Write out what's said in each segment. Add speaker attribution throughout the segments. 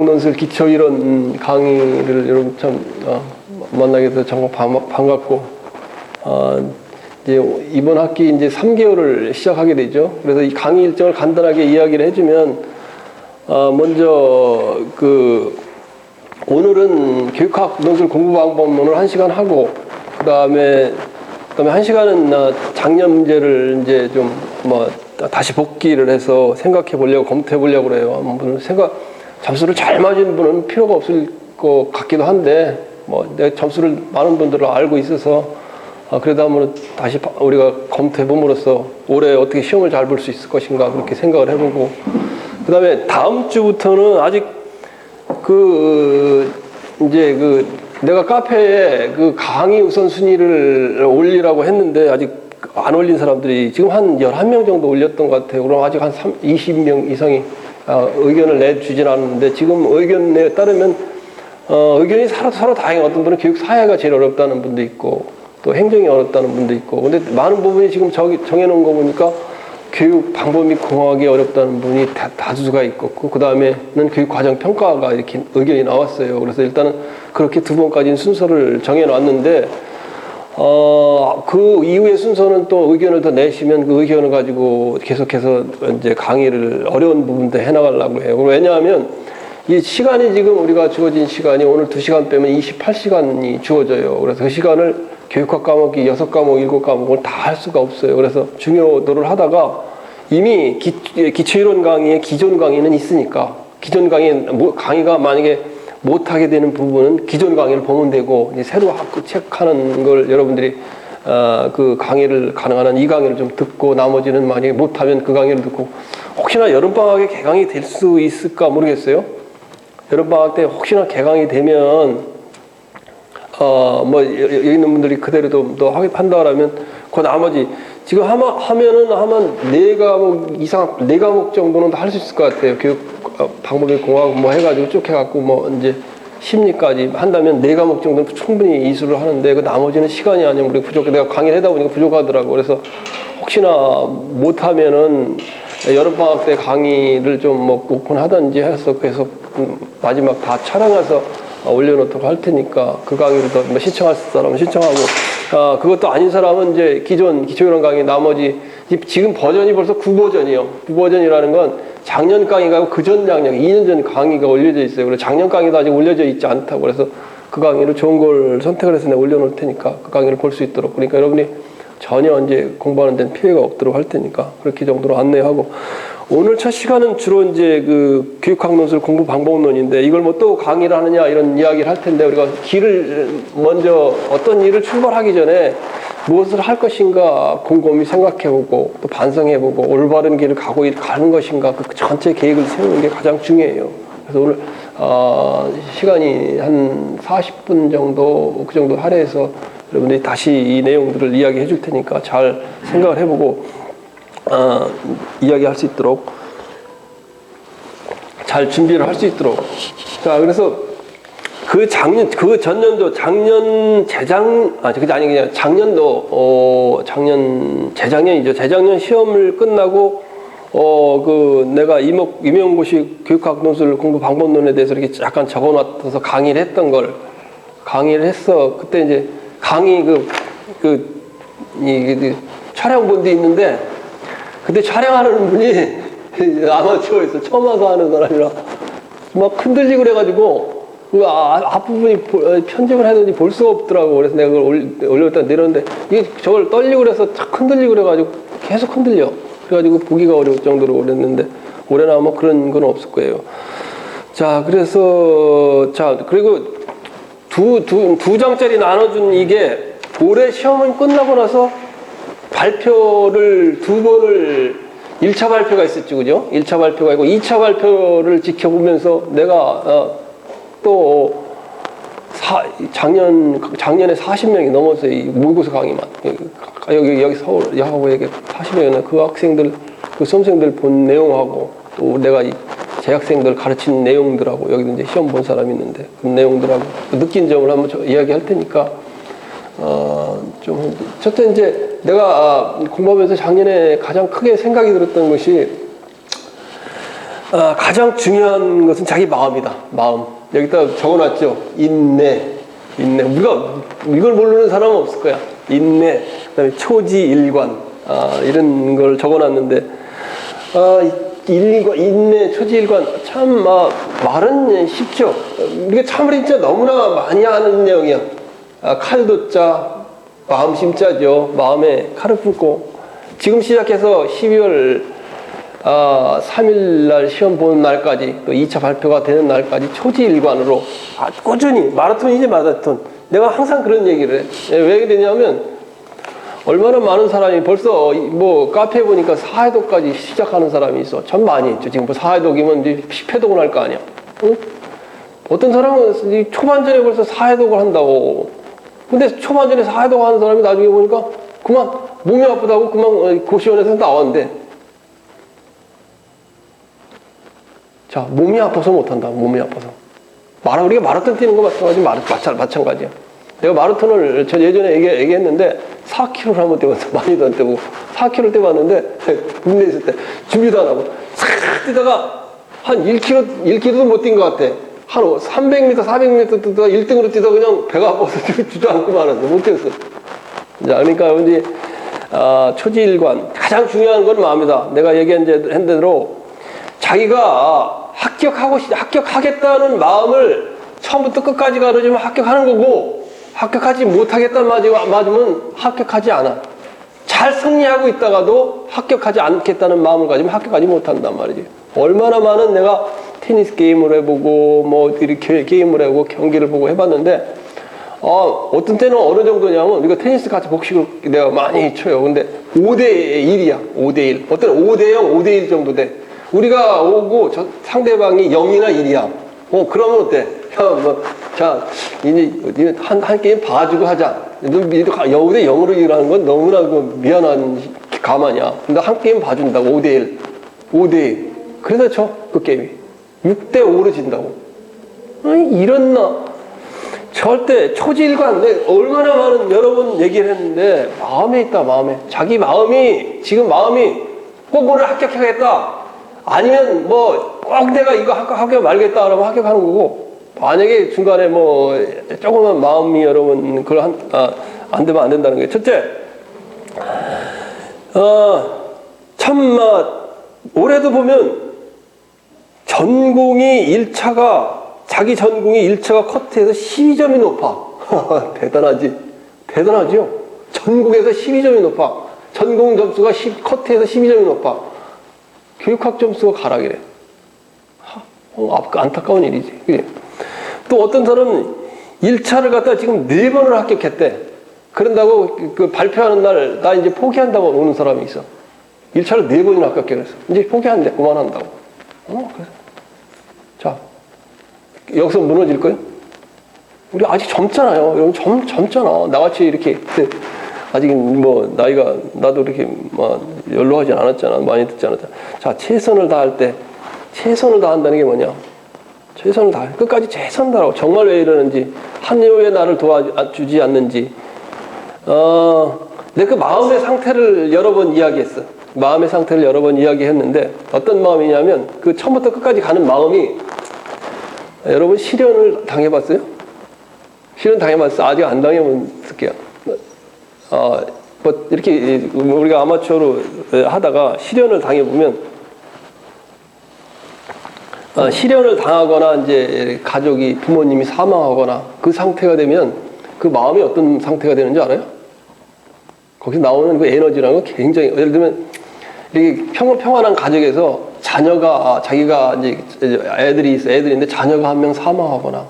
Speaker 1: 논술 기초이론 강의를 여러분 참 만나게 돼서 정말 반갑고 이제 이번 학기 이제 3개월을 시작하게 되죠. 그래서 이 강의 일정을 간단하게 이야기를 해주면 먼저 오늘은 교육학 논술 공부 방법론을 1시간 하고 그다음에 1시간은 작년 문제를 이제 좀 다시 복기를 해서 생각해 보려고 검토해 보려고 그래요. 점수를 잘 맞은 분은 필요가 없을 것 같기도 한데 내 점수를 많은 분들을 알고 있어서 그래도 한번 다시 우리가 검토해 봄으로써 올해 어떻게 시험을 잘 볼 수 있을 것인가 그렇게 생각을 해보고 그다음에 다음 주부터는 아직 이제 내가 카페에 강의 우선순위를 올리라고 했는데 아직 안 올린 사람들이 지금 한 11명 정도 올렸던 것 같아요. 그럼 아직 한 20명 이상이 의견을 내주진 않았는데 지금 의견에 따르면 의견이 서로 다양해. 어떤 분은 교육 사회가 제일 어렵다는 분도 있고 또 행정이 어렵다는 분도 있고 근데 많은 부분이 지금 정해놓은 거 보니까 교육 방법 및 공학이 어렵다는 분이 다수가 있고 그 다음에는 교육 과정 평가가 이렇게 의견이 나왔어요. 그래서 일단은 그렇게 2번까지는 순서를 정해놨는데 그 이후의 순서는 또 의견을 더 내시면 그 의견을 가지고 계속해서 이제 강의를 어려운 부분도 해나가려고 해요. 왜냐하면 이 시간이 지금 우리가 주어진 시간이 오늘 2시간 빼면 28시간이 주어져요. 그래서 그 시간을 교육학 과목이 6과목, 7과목을 다 할 수가 없어요. 그래서 중요도를 하다가 이미 기초이론 강의의 기존 강의는 있으니까 기존 강의가 만약에 못하게 되는 부분은 기존 강의를 보면 되고 이제 새로 체크하는 걸 여러분들이 그 강의를 가능한 한 이 강의를 좀 듣고 나머지는 만약에 못하면 그 강의를 듣고 혹시나 여름방학에 개강이 될 수 있을까 모르겠어요. 여름방학 때 혹시나 개강이 되면 여기 있는 분들이 그대로도 또 한다라면 그 나머지 지금 하면은 4과목 이상 4과목 정도는 다 할 수 있을 것 같아요. 교육 방법의 공학 해가지고 쭉 해갖고 이제 심리까지 한다면 4과목 정도는 충분히 이수를 하는데 그 나머지는 시간이 아니면 우리 부족해. 내가 강의를 하다 보니까 부족하더라고. 그래서 혹시나 못하면은 여름방학 때 강의를 좀 오픈하든지 해서 계속 마지막 다 촬영해서 올려놓도록 할 테니까 그 강의를 더 신청할 사람은 신청하고 그것도 아닌 사람은 이제 기존 기초이론 강의 나머지 지금 버전이 벌써 9버전이에요. 9버전이라는 건 작년 강의가 그전 작년 2년 전 강의가 올려져 있어요. 그래서 작년 강의도 아직 올려져 있지 않다고 그래서 그 강의를 좋은 걸 선택을 해서 내가 올려놓을 테니까 그 강의를 볼 수 있도록 그러니까 여러분이 전혀 이제 공부하는 데는 피해가 없도록 할 테니까 그렇게 정도로 안내하고 오늘 첫 시간은 주로 이제 교육학 논술 공부 방법론인데 이걸 또 강의를 하느냐 이런 이야기를 할 텐데 우리가 먼저 어떤 일을 출발하기 전에 무엇을 할 것인가 곰곰이 생각해보고 또 반성해보고 올바른 길을 가는 것인가 그 전체 계획을 세우는 게 가장 중요해요. 그래서 오늘 시간이 한 40분 정도 그 정도 할애해서 여러분들이 다시 이 내용들을 이야기해 줄 테니까 잘 생각을 해보고 이야기할 수 있도록 잘 준비를 할 수 있도록 자 그래서 작년도 재작년이죠. 재작년 시험을 끝나고 내가 임용고시 교육학 논술 공부 방법론에 대해서 이렇게 약간 적어놨어서 강의를 했던 걸 강의를 했어. 그때 이제 강의 촬영본도 있는데 그때 촬영하는 분이 아마추어였어. 처음 와서 하는 사람이라 막 흔들리고 그래가지고 앞부분이 편집을 해야되는지 볼 수가 없더라고. 그래서 내가 그걸 올렸다 내렸는데 이게 저걸 떨리고 그래서 착 흔들리고 그래가지고 계속 흔들려. 그래가지고 보기가 어려울 정도로 그랬는데 올해는 아마 그런 건 없을 거예요. 자 그래서 그리고 두 장짜리 나눠준 이게 올해 시험은 끝나고 나서 발표를 2번을 1차 발표가 있었죠. 그죠? 1차 발표가 있고 2차 발표를 지켜보면서 내가 또 작년에 40명이 넘었어요. 이 모의고사 강의만. 여기 서울 야하고에게 40명이나 그 학생들, 그 수험생들 본 내용하고 또 내가 이 재학생들 가르친 내용들하고 여기도 이제 시험 본 사람이 있는데 그 내용들하고 느낀 점을 한번 이야기할 테니까 첫째 이제 내가 공부하면서 작년에 가장 크게 생각이 들었던 것이 가장 중요한 것은 자기 마음이다. 마음. 여기다 적어놨죠. 인내. 우리가 이걸 모르는 사람은 없을 거야. 인내. 그다음에 초지일관. 이런 걸 적어놨는데, 인내, 초지일관. 참, 말은 쉽죠. 우리가 참으로 진짜 너무나 많이 하는 내용이야. 칼도자, 마음 심자죠. 마음에 칼을 품고. 지금 시작해서 12월 3일날 시험 보는 날까지, 또 2차 발표가 되는 날까지 초지일관으로 꾸준히, 마라톤이지 마라톤. 내가 항상 그런 얘기를 해. 왜 그러냐면, 얼마나 많은 사람이 벌써 뭐 카페에 보니까 4회독까지 시작하는 사람이 있어. 참 많이 있죠. 지금 뭐 4회독이면 이제 10회독은 할 거 아니야. 응? 어떤 사람은 초반전에 벌써 4회독을 한다고. 근데 초반전에 4회독 하는 사람이 나중에 보니까 그만 몸이 아프다고 그만 고시원에서 나왔는데. 자, 몸이 아파서 못한다. 몸이 아파서. 우리가 마라톤 뛰는 거 마찬가지야. 내가 마라톤을 저 예전에 얘기했는데 4km를 한번 뛰었어. 많이도 안 뛰고 4km를 뛰어봤는데 국내에 있을 때 준비도 안 하고 싹 뛰다가 한 1km도 못 뛴 것 같아. 한 300m, 400m 뛰다가 1등으로 뛰다가 그냥 배가 아파서 주저앉고 말았어. 못 뛰었어. 자, 그러니까 이제 초지일관 가장 중요한 건 마음이다. 내가 얘기한 대로 자기가 합격하겠다는 마음을 처음부터 끝까지 가르치면 합격하는 거고, 합격하지 못하겠다는 맞으면 합격하지 않아. 잘 승리하고 있다가도 합격하지 않겠다는 마음을 가지면 합격하지 못한단 말이지. 얼마나 많은 내가 테니스 게임을 해보고, 뭐 이렇게 게임을 해보고, 경기를 보고 해봤는데, 어떤 때는 어느 정도냐면, 이거 테니스 같이 복식을 내가 많이 쳐요. 근데 5대1이야. 5대1. 어떤 5대0, 5대1 정도 돼. 우리가 오고 상대방이 0이나 1이야. 그러면 어때? 자, 이제 한 게임 봐주고 하자. 여우대 0으로 일하는 건 너무나 미안한 가만이야. 근데 한 게임 봐준다고. 5대1. 5대1. 그래서 져, 그 게임이. 6대5로 진다고. 아니, 이랬나? 절대 초지일관, 얼마나 많은 여러 번 얘기를 했는데, 마음에 있다, 마음에. 자기 마음이, 지금 마음이 꼭 오늘 합격하겠다. 아니면 꼭 내가 이거 합격 말겠다 그러면 합격하는 거고, 만약에 중간에 조금만 마음이 여러분 그걸 안 되면 안 된다는 거예요. 첫째, 올해도 보면 전공이 1차가 자기 전공이 1차가 커트에서 12점이 높아. 대단하죠? 전공에서 12점이 높아. 전공 점수가 커트에서 12점이 높아. 교육학 점수가 가락이래. 안타까운 일이지. 그래. 또 어떤 사람은 1차를 갖다 지금 4번을 합격했대. 그런다고 그 발표하는 날, 나 이제 포기한다고 오는 사람이 있어. 1차를 4번이나 합격했어. 이제 포기한대. 그만한다고. 그래서. 자, 여기서 무너질 거예요? 우리 아직 젊잖아요. 여러분 젊잖아. 나같이 이렇게. 아직 나이가, 나도 이렇게 연로하진 않았잖아. 많이 듣지 않았잖아. 자, 최선을 다할 때, 최선을 다한다는 게 뭐냐? 최선을 다해. 끝까지 최선을 다하고. 정말 왜 이러는지, 한여의 나를 도와주지 않는지. 내 그 마음의 상태를 여러 번 이야기했어. 마음의 상태를 여러 번 이야기했는데, 어떤 마음이냐면, 그 처음부터 끝까지 가는 마음이, 여러분 실현을 당해봤어요? 실현 당해봤어? 아직 안 당해본 쓸게요. 이렇게 우리가 아마추어로 하다가 실현을 당해보면, 실현을 당하거나 이제 가족이 부모님이 사망하거나 그 상태가 되면 그 마음이 어떤 상태가 되는지 알아요? 거기서 나오는 그 에너지라는 건 굉장히, 예를 들면 이렇게 평안한 가족에서 자기가 이제 애들이 있어. 애들인데 자녀가 한 명 사망하거나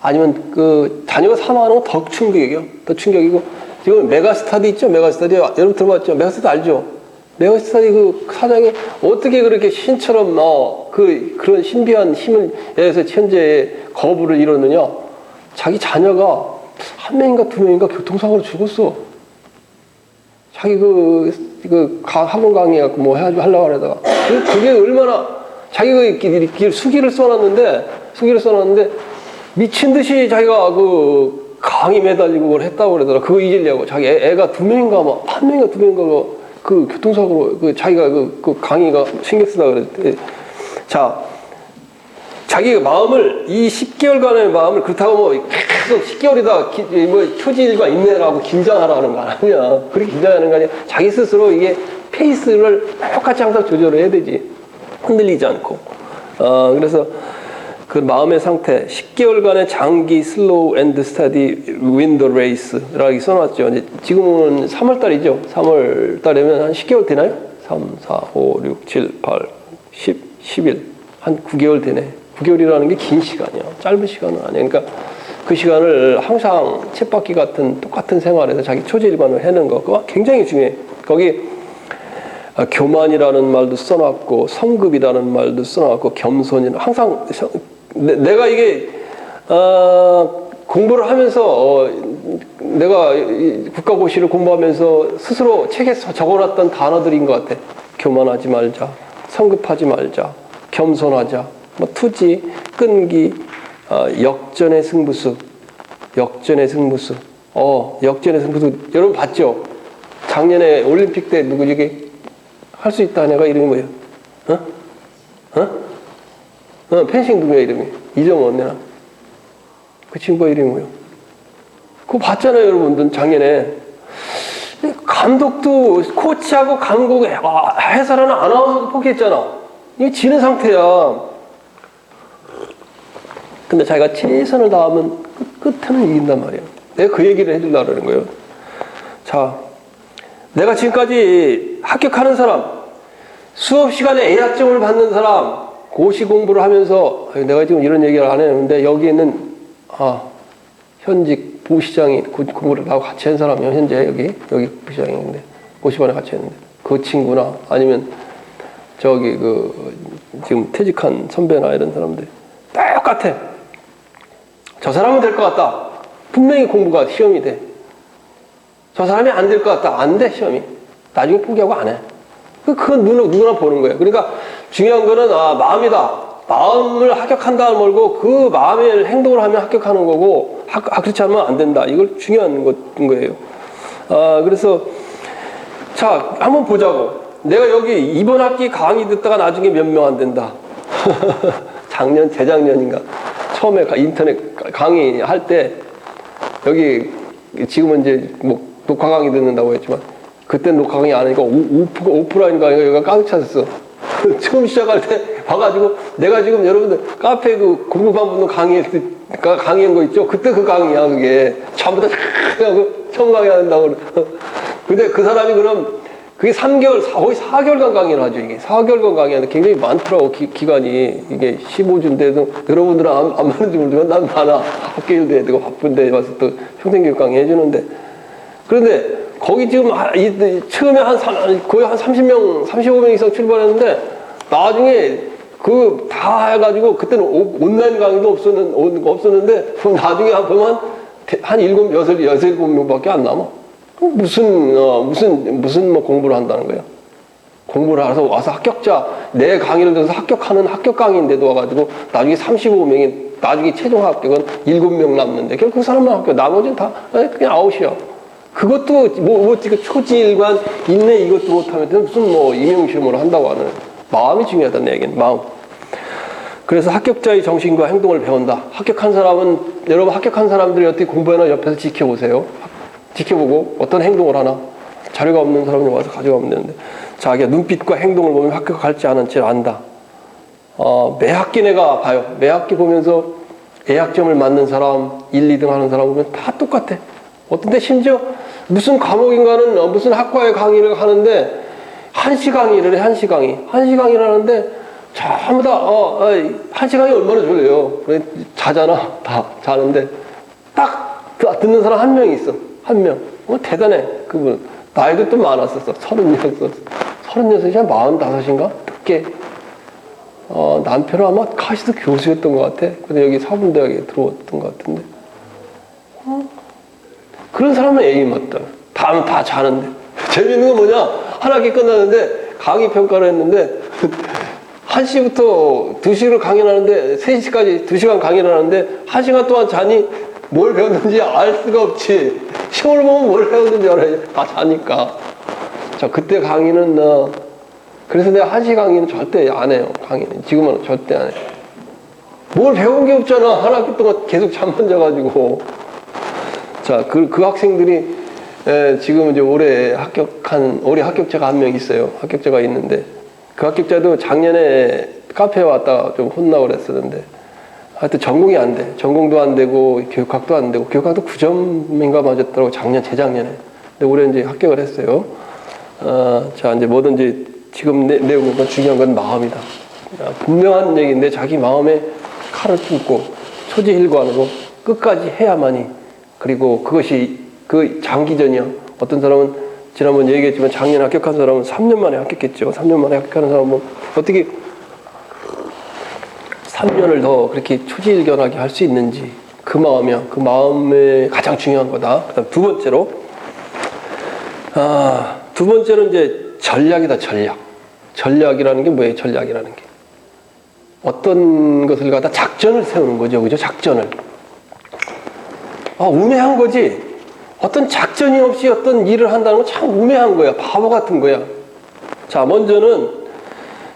Speaker 1: 아니면 그 자녀가 사망하는 건 더 충격이에요. 더 충격이고, 지금 메가스타디 있죠? 메가스타디 여러분 들어봤죠? 메가스타디 알죠? 메가스타디 그 사장이 어떻게 그렇게 신처럼 그런 신비한 힘을 에서 현재의 거부를 이뤘느냐? 자기 자녀가 한 명인가 두 명인가 교통사고로 죽었어. 자기 학원 강의해갖고 하려고 하다가. 그게 얼마나, 자기가 이렇게 수기를 써놨는데, 미친 듯이 자기가 그 강의 매달리고 그걸 했다고 그러더라. 그거 잊으려고. 자기 애가 두 명인가, 한 명인가 두 명인가, 그 교통사고로, 자기가 그 강의가 신경 쓰다 그랬대. 자, 자기 마음을, 이 10개월간의 마음을, 그렇다고 뭐 계속 10개월이다, 뭐 초지일관 인내라고 긴장하라는 거 아니야. 그렇게 긴장하는 거 아니야. 자기 스스로 이게 페이스를 똑같이 항상 조절을 해야 되지. 흔들리지 않고. 그래서 그 마음의 상태, 10개월간의 장기 슬로우 앤드 스타디 윈더 레이스라고 써놨죠. 이제 지금은 3월달이죠. 3월달이면 한 10개월 되나요? 3, 4, 5, 6, 7, 8, 10, 11. 한 9개월 되네. 9개월이라는 게 긴 시간이야. 짧은 시간은 아니야. 그러니까 그 시간을 항상 쳇바퀴 같은 똑같은 생활에서 자기 초지일관을 해는 거, 그거 굉장히 중요해. 거기 교만이라는 말도 써놨고, 성급이라는 말도 써놨고, 겸손이라는, 항상 내가 이게 공부를 하면서 내가 국가고시를 공부하면서 스스로 책에 적어놨던 단어들인 것 같아. 교만하지 말자, 성급하지 말자, 겸손하자, 뭐 투지, 끈기, 역전의 승부수, 역전의 승부수. 역전의 승부수 여러분 봤죠? 작년에 올림픽 때 누구 이게 할 수 있다 내가 이름이 뭐야? 펜싱 누구야 이름이? 이정원 내나? 그 친구가 이름이 뭐야? 그거 봤잖아요 여러분들 작년에. 감독도 코치하고 감독 해설하는 아나운서도 포기했잖아. 이게 지는 상태야. 근데 자기가 최선을 다하면 끝에는 이긴단 말이야. 내가 그 얘기를 해주려고 그러는 거예요. 자, 내가 지금까지 합격하는 사람, 수업 시간에 A학점을 받는 사람, 고시 공부를 하면서, 내가 지금 이런 얘기를 안 했는데, 여기에는, 현직 부시장이 공부를 하고 같이 한 사람이요. 현재 여기 부시장인데, 고시반에 같이 했는데, 그 친구나, 아니면, 지금 퇴직한 선배나 이런 사람들, 똑같아. 저 사람은 될 것 같다. 분명히 공부가 시험이 돼. 저 사람이 안 될 것 같다. 안 돼, 시험이. 나중에 포기하고 안 해. 그건 누구나 보는 거예요. 그러니까 중요한 거는, 마음이다. 마음을 합격한다는 말고 그 마음의 행동을 하면 합격하는 거고, 그렇지 않으면 안 된다. 이걸 중요한 거예요. 그래서, 자, 한번 보자고. 내가 여기 이번 학기 강의 듣다가 나중에 몇 명 안 된다. 재작년인가. 처음에 인터넷 강의 할 때, 여기 지금은 이제 뭐 녹화 강의 듣는다고 했지만, 그때 녹화 강의 안 하니까 오프라인 강의가 가득 찼었어. 처음 시작할 때 봐가지고, 내가 지금 여러분들 카페 그 공부반 분들 강의한 거 있죠? 그때 그 강의야, 그게. 전부 다 처음 강의한다고. 근데 그 사람이 그럼, 그게 3개월, 거의 4개월간 강의를 하죠, 이게. 4개월간 강의하는데 굉장히 많더라고, 기간이. 이게 15주인데도 여러분들은 안 많은지 모르지만 난 많아. 학교 일도 해야 되고 바쁜데 와서 또 평생교육 강의 해주는데. 그런데 거기 지금 처음에 거의 한 30명, 35명 이상 출발했는데 나중에 그 다 해가지고 그때는 온라인 강의도 없었는데 그럼 나중에 보면 한 7명밖에 안 남아. 무슨 뭐 공부를 한다는 거야? 공부를 해서 와서 내 강의를 들어서 합격하는 합격 강의인데도 와가지고 나중에 35명이, 나중에 최종 합격은 7명 남는데 결국 그 사람만 합격, 나머지는 다 그냥 아웃이야. 그것도 초지일관 인내 이것도 못하면 무슨 뭐 임용시험을 한다고 하는. 마음이 중요하다는 얘기는 마음. 그래서 합격자의 정신과 행동을 배운다. 여러분 합격한 사람들이 어떻게 공부하나 옆에서 지켜보세요. 지켜보고 어떤 행동을 하나. 자료가 없는 사람이 와서 가져가면 되는데, 자기가 눈빛과 행동을 보면 합격할지 안 할지 안다. 매 학기 내가 봐요. 매 학기 보면서 A학점을 맞는 사람, 1, 2등 하는 사람 보면 다 똑같아. 어떤데 심지어 무슨 과목인가는 무슨 학과의 강의를 하는데 1시 강의를 해. 1시 강의를 하는데 전부 다 1시 강의 얼마나 졸려요. 그래 자잖아. 다 자는데 딱 듣는 사람 한 명이 있어. 한 명. 대단해. 그분. 나이도 또 많았었어. 36이야. 45인가? 늦게. 남편은 아마 카시드 교수였던 것 같아. 근데 여기 사범대학에 들어왔던 것 같은데. 그런 사람은 A 맞다. 다 자는데. 재밌는 건 뭐냐? 한 학기 끝났는데 강의 평가를 했는데 1시부터 2시를 강의를 하는데 3시까지 2시간 강의를 하는데 1시간 동안 자니 뭘 배웠는지 알 수가 없지. 시험을 보면 뭘 배웠는지 알아야지. 다 자니까. 자, 그때 강의는 그래서 내가 한시 강의는 절대 안 해요. 강의는 지금은 절대 안 해요. 뭘 배운 게 없잖아. 한 학기 동안 계속 잠만 자가지고. 자, 그 학생들이 지금 이제 올해 합격자가 한 명 있어요. 합격자가 있는데 그 합격자도 작년에 카페에 왔다가 좀 혼나고 그랬었는데 하여튼 전공이 안 돼. 전공도 안 되고 교육학도 안 되고 교육학도 9점인가 맞았더라고 재작년에. 근데 올해 이제 합격을 했어요. 자, 이제 뭐든지 지금 내용 건 중요한 건 마음이다. 분명한 얘기인데 자기 마음에 칼을 품고 초지일관으로 끝까지 해야만이, 그리고 그것이 그 장기전이야. 어떤 사람은 지난번 얘기했지만 작년에 합격한 사람은 3년 만에 합격했죠. 3년 만에 합격하는 사람은 어떻게 3년을 더 그렇게 초지일견하게 할 수 있는지, 그 마음이야. 그 마음에 가장 중요한 거다. 그다음 두 번째는 이제 전략이다. 전략이라는 게 뭐예요? 전략이라는 게 어떤 것을 갖다 작전을 세우는 거죠. 그죠? 작전을. 우매한 거지. 어떤 작전이 없이 어떤 일을 한다는 건 참 우매한 거야. 바보 같은 거야. 자, 먼저는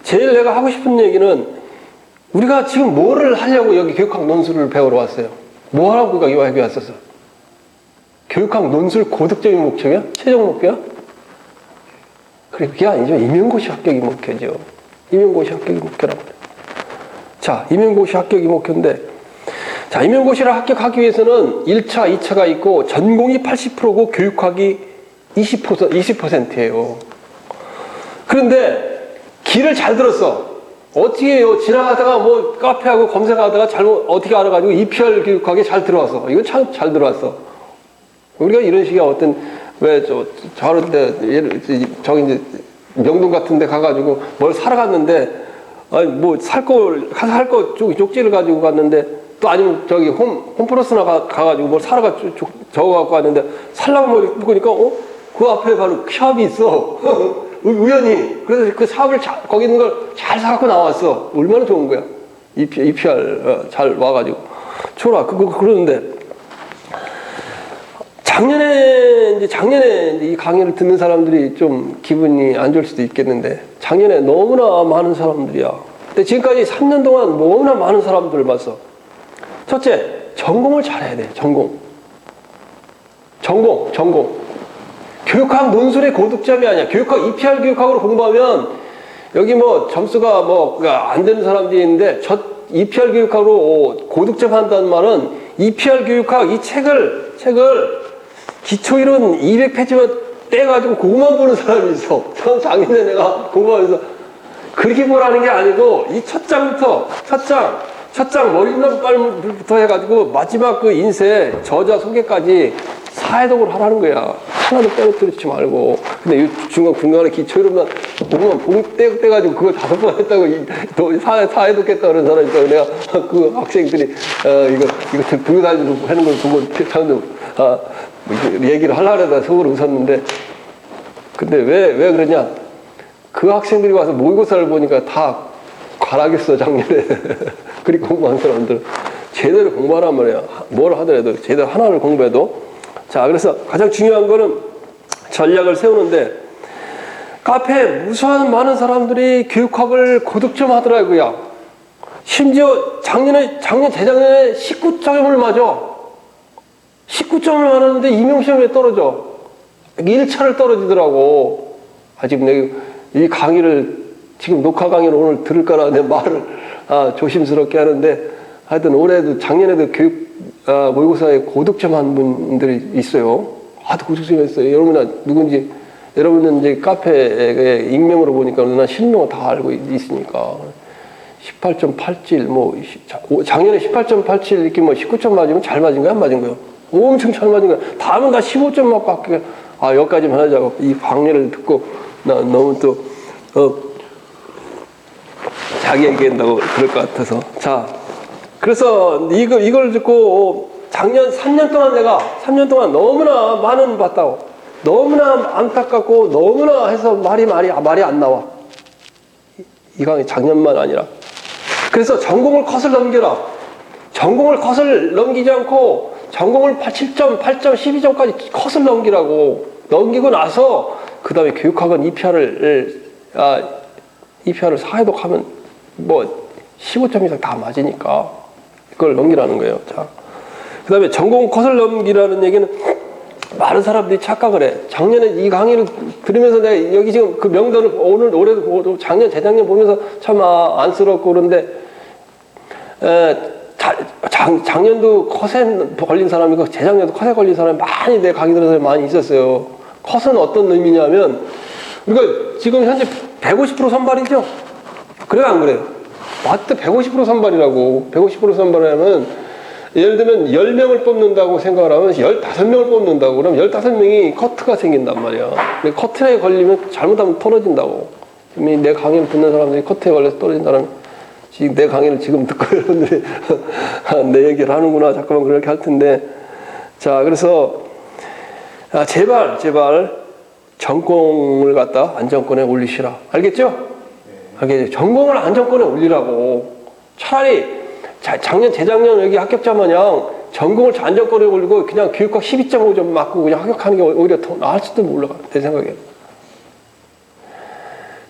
Speaker 1: 제일 내가 하고 싶은 얘기는 우리가 지금 뭐를 하려고 여기 교육학 논술을 배우러 왔어요? 뭐 하라고 여기 왔었어? 교육학 논술 고득점이 목적이야? 최종 목표야? 그래, 그게 아니죠. 임용고시 합격이 목표죠. 임용고시 합격이 목표라고 그래. 자, 임용고시 합격이 목표인데, 자, 임용고시를 합격하기 위해서는 1차, 2차가 있고 전공이 80%고 교육학이 20%예요. 그런데 길을 잘 들었어. 어떻게 해요? 지나가다가 뭐 카페하고 검색하다가 잘못 어떻게 알아가지고 EPR 교육학에 잘 들어왔어. 이거 참 잘 들어왔어. 우리가 이런 식의 어떤 저런데 저기 이제 명동 같은 데 가가지고 뭘 사러 갔는데 뭐 살 거 쪽지를 가지고 갔는데, 또 아니면 저기 홈플러스나 가가지고 뭘 사러 적어갖고 왔는데 살라고 보니까 그 앞에 바로 샵이 있어. 우연히. 그래서 그 샵을 거기 있는 걸 잘 사갖고 나왔어. 얼마나 좋은 거야. EPR 잘 와가지고. 좋아. 그러는데 작년에 이 강의를 듣는 사람들이 좀 기분이 안 좋을 수도 있겠는데, 작년에 너무나 많은 사람들이야. 근데 지금까지 3년 동안 너무나 많은 사람들을 봤어. 첫째, 전공을 잘해야 돼. 전공. 교육학 논술의 고득점이 아니야. 교육학, EPR 교육학으로 공부하면 여기 뭐 점수가 안 되는 사람들이 있는데, EPR 교육학으로 고득점 한다는 말은 EPR 교육학 이 책을 기초이론 200페이지만 떼가지고 그것만 보는 사람이 있어. 작년에 내가 공부하면서 그렇게 보라는 게 아니고, 이 첫 장 머리부터 해가지고 마지막 그 인쇄 저자 소개까지 사회독을 하라는 거야. 하나도 빼놓지 말고. 근데 이 중간에 기초이론만 봉 떼가지고 그걸 5번 했다고 사회독 했다 그런 사람이 있다고, 내가 그 학생들이 이거 들고 다니고 하는 걸 보고 저는 얘기를 하려고 하다가 속으로 웃었는데, 근데 왜 그러냐? 그 학생들이 와서 모의고사를 보니까 다 과락했어, 작년에. 그리고 공부한 사람들 제대로 공부하란 말이야. 뭘 하더라도 제대로 하나를 공부해도. 자, 그래서 가장 중요한 거는 전략을 세우는데, 카페에 무수한 많은 사람들이 교육학을 고득점 하더라고요. 심지어 재작년에 19점을 맞아. 19점을 맞았는데 임용시험에 떨어져. 1차를 떨어지더라고. 지금 내가 이 강의를, 지금 녹화 강의를 오늘 들을 거라 내 말을 조심스럽게 하는데, 하여튼 올해도 작년에도 모의고사에 고득점 한 분들이 있어요. 고득점이 있어요. 여러분은 이제 카페에 익명으로 보니까 나 실명을 다 알고 있으니까. 18.87, 작년에 18.87 이렇게 19점 맞으면 잘 맞은 거야, 안 맞은 거야? 엄청 잘 맞은 거야. 다음은 다 15점 맞고 합격해. 여기까지만 하자고. 이 강의를 듣고 나 너무 또 자기 얘기한다고 그럴 것 같아서. 자, 그래서 이걸 듣고 작년 3년 동안 너무나 많은 봤다고, 너무나 안타깝고 너무나 해서 말이 안 나와. 이 강의 작년만 아니라. 그래서 전공을 컷을 넘겨라. 전공을 컷을 넘기지 않고 전공을 7점, 8점, 12점까지 컷을 넘기라고. 넘기고 나서 그 다음에 교육학원 EPR을 EPR을 4회독하면 뭐 15점 이상 다 맞으니까 그걸 넘기라는 거예요. 자, 그 다음에 전공 컷을 넘기라는 얘기는 많은 사람들이 착각을 해. 작년에 이 강의를 들으면서 내가 여기 지금 그 명단을 오늘, 올해도, 작년, 재작년 보면서 참 안쓰럽고 그런데, 작년도 컷에 걸린 사람이고 재작년도 컷에 걸린 사람이 많이 내 강의 들은 사람이 많이 있었어요. 컷은 어떤 의미냐면, 우리가 지금 현재 150% 선발이죠? 그래요, 안 그래요? 맞다, 150% 선발이라고. 150% 선발하면, 예를 들면 10명을 뽑는다고 생각을 하면 15명을 뽑는다고 그러면 15명이 커트가 생긴단 말이야. 근데 커트에 걸리면 잘못하면 떨어진다고. 이미 내 강의를 듣는 사람들이 커트에 걸려서 떨어진다면 지금 내 강의를 지금 듣고 여러분들이 내 얘기를 하는구나. 잠깐만 그렇게 할 텐데. 자, 그래서 제발 전공을 갖다 안정권에 올리시라. 알겠죠? 알겠죠? 전공을 안정권에 올리라고. 차라리 작년, 재작년 여기 합격자 마냥 전공을 안정권에 올리고 그냥 교육학 12.5점 맞고 그냥 합격하는 게 오히려 더 나을지도 몰라. 내 생각에.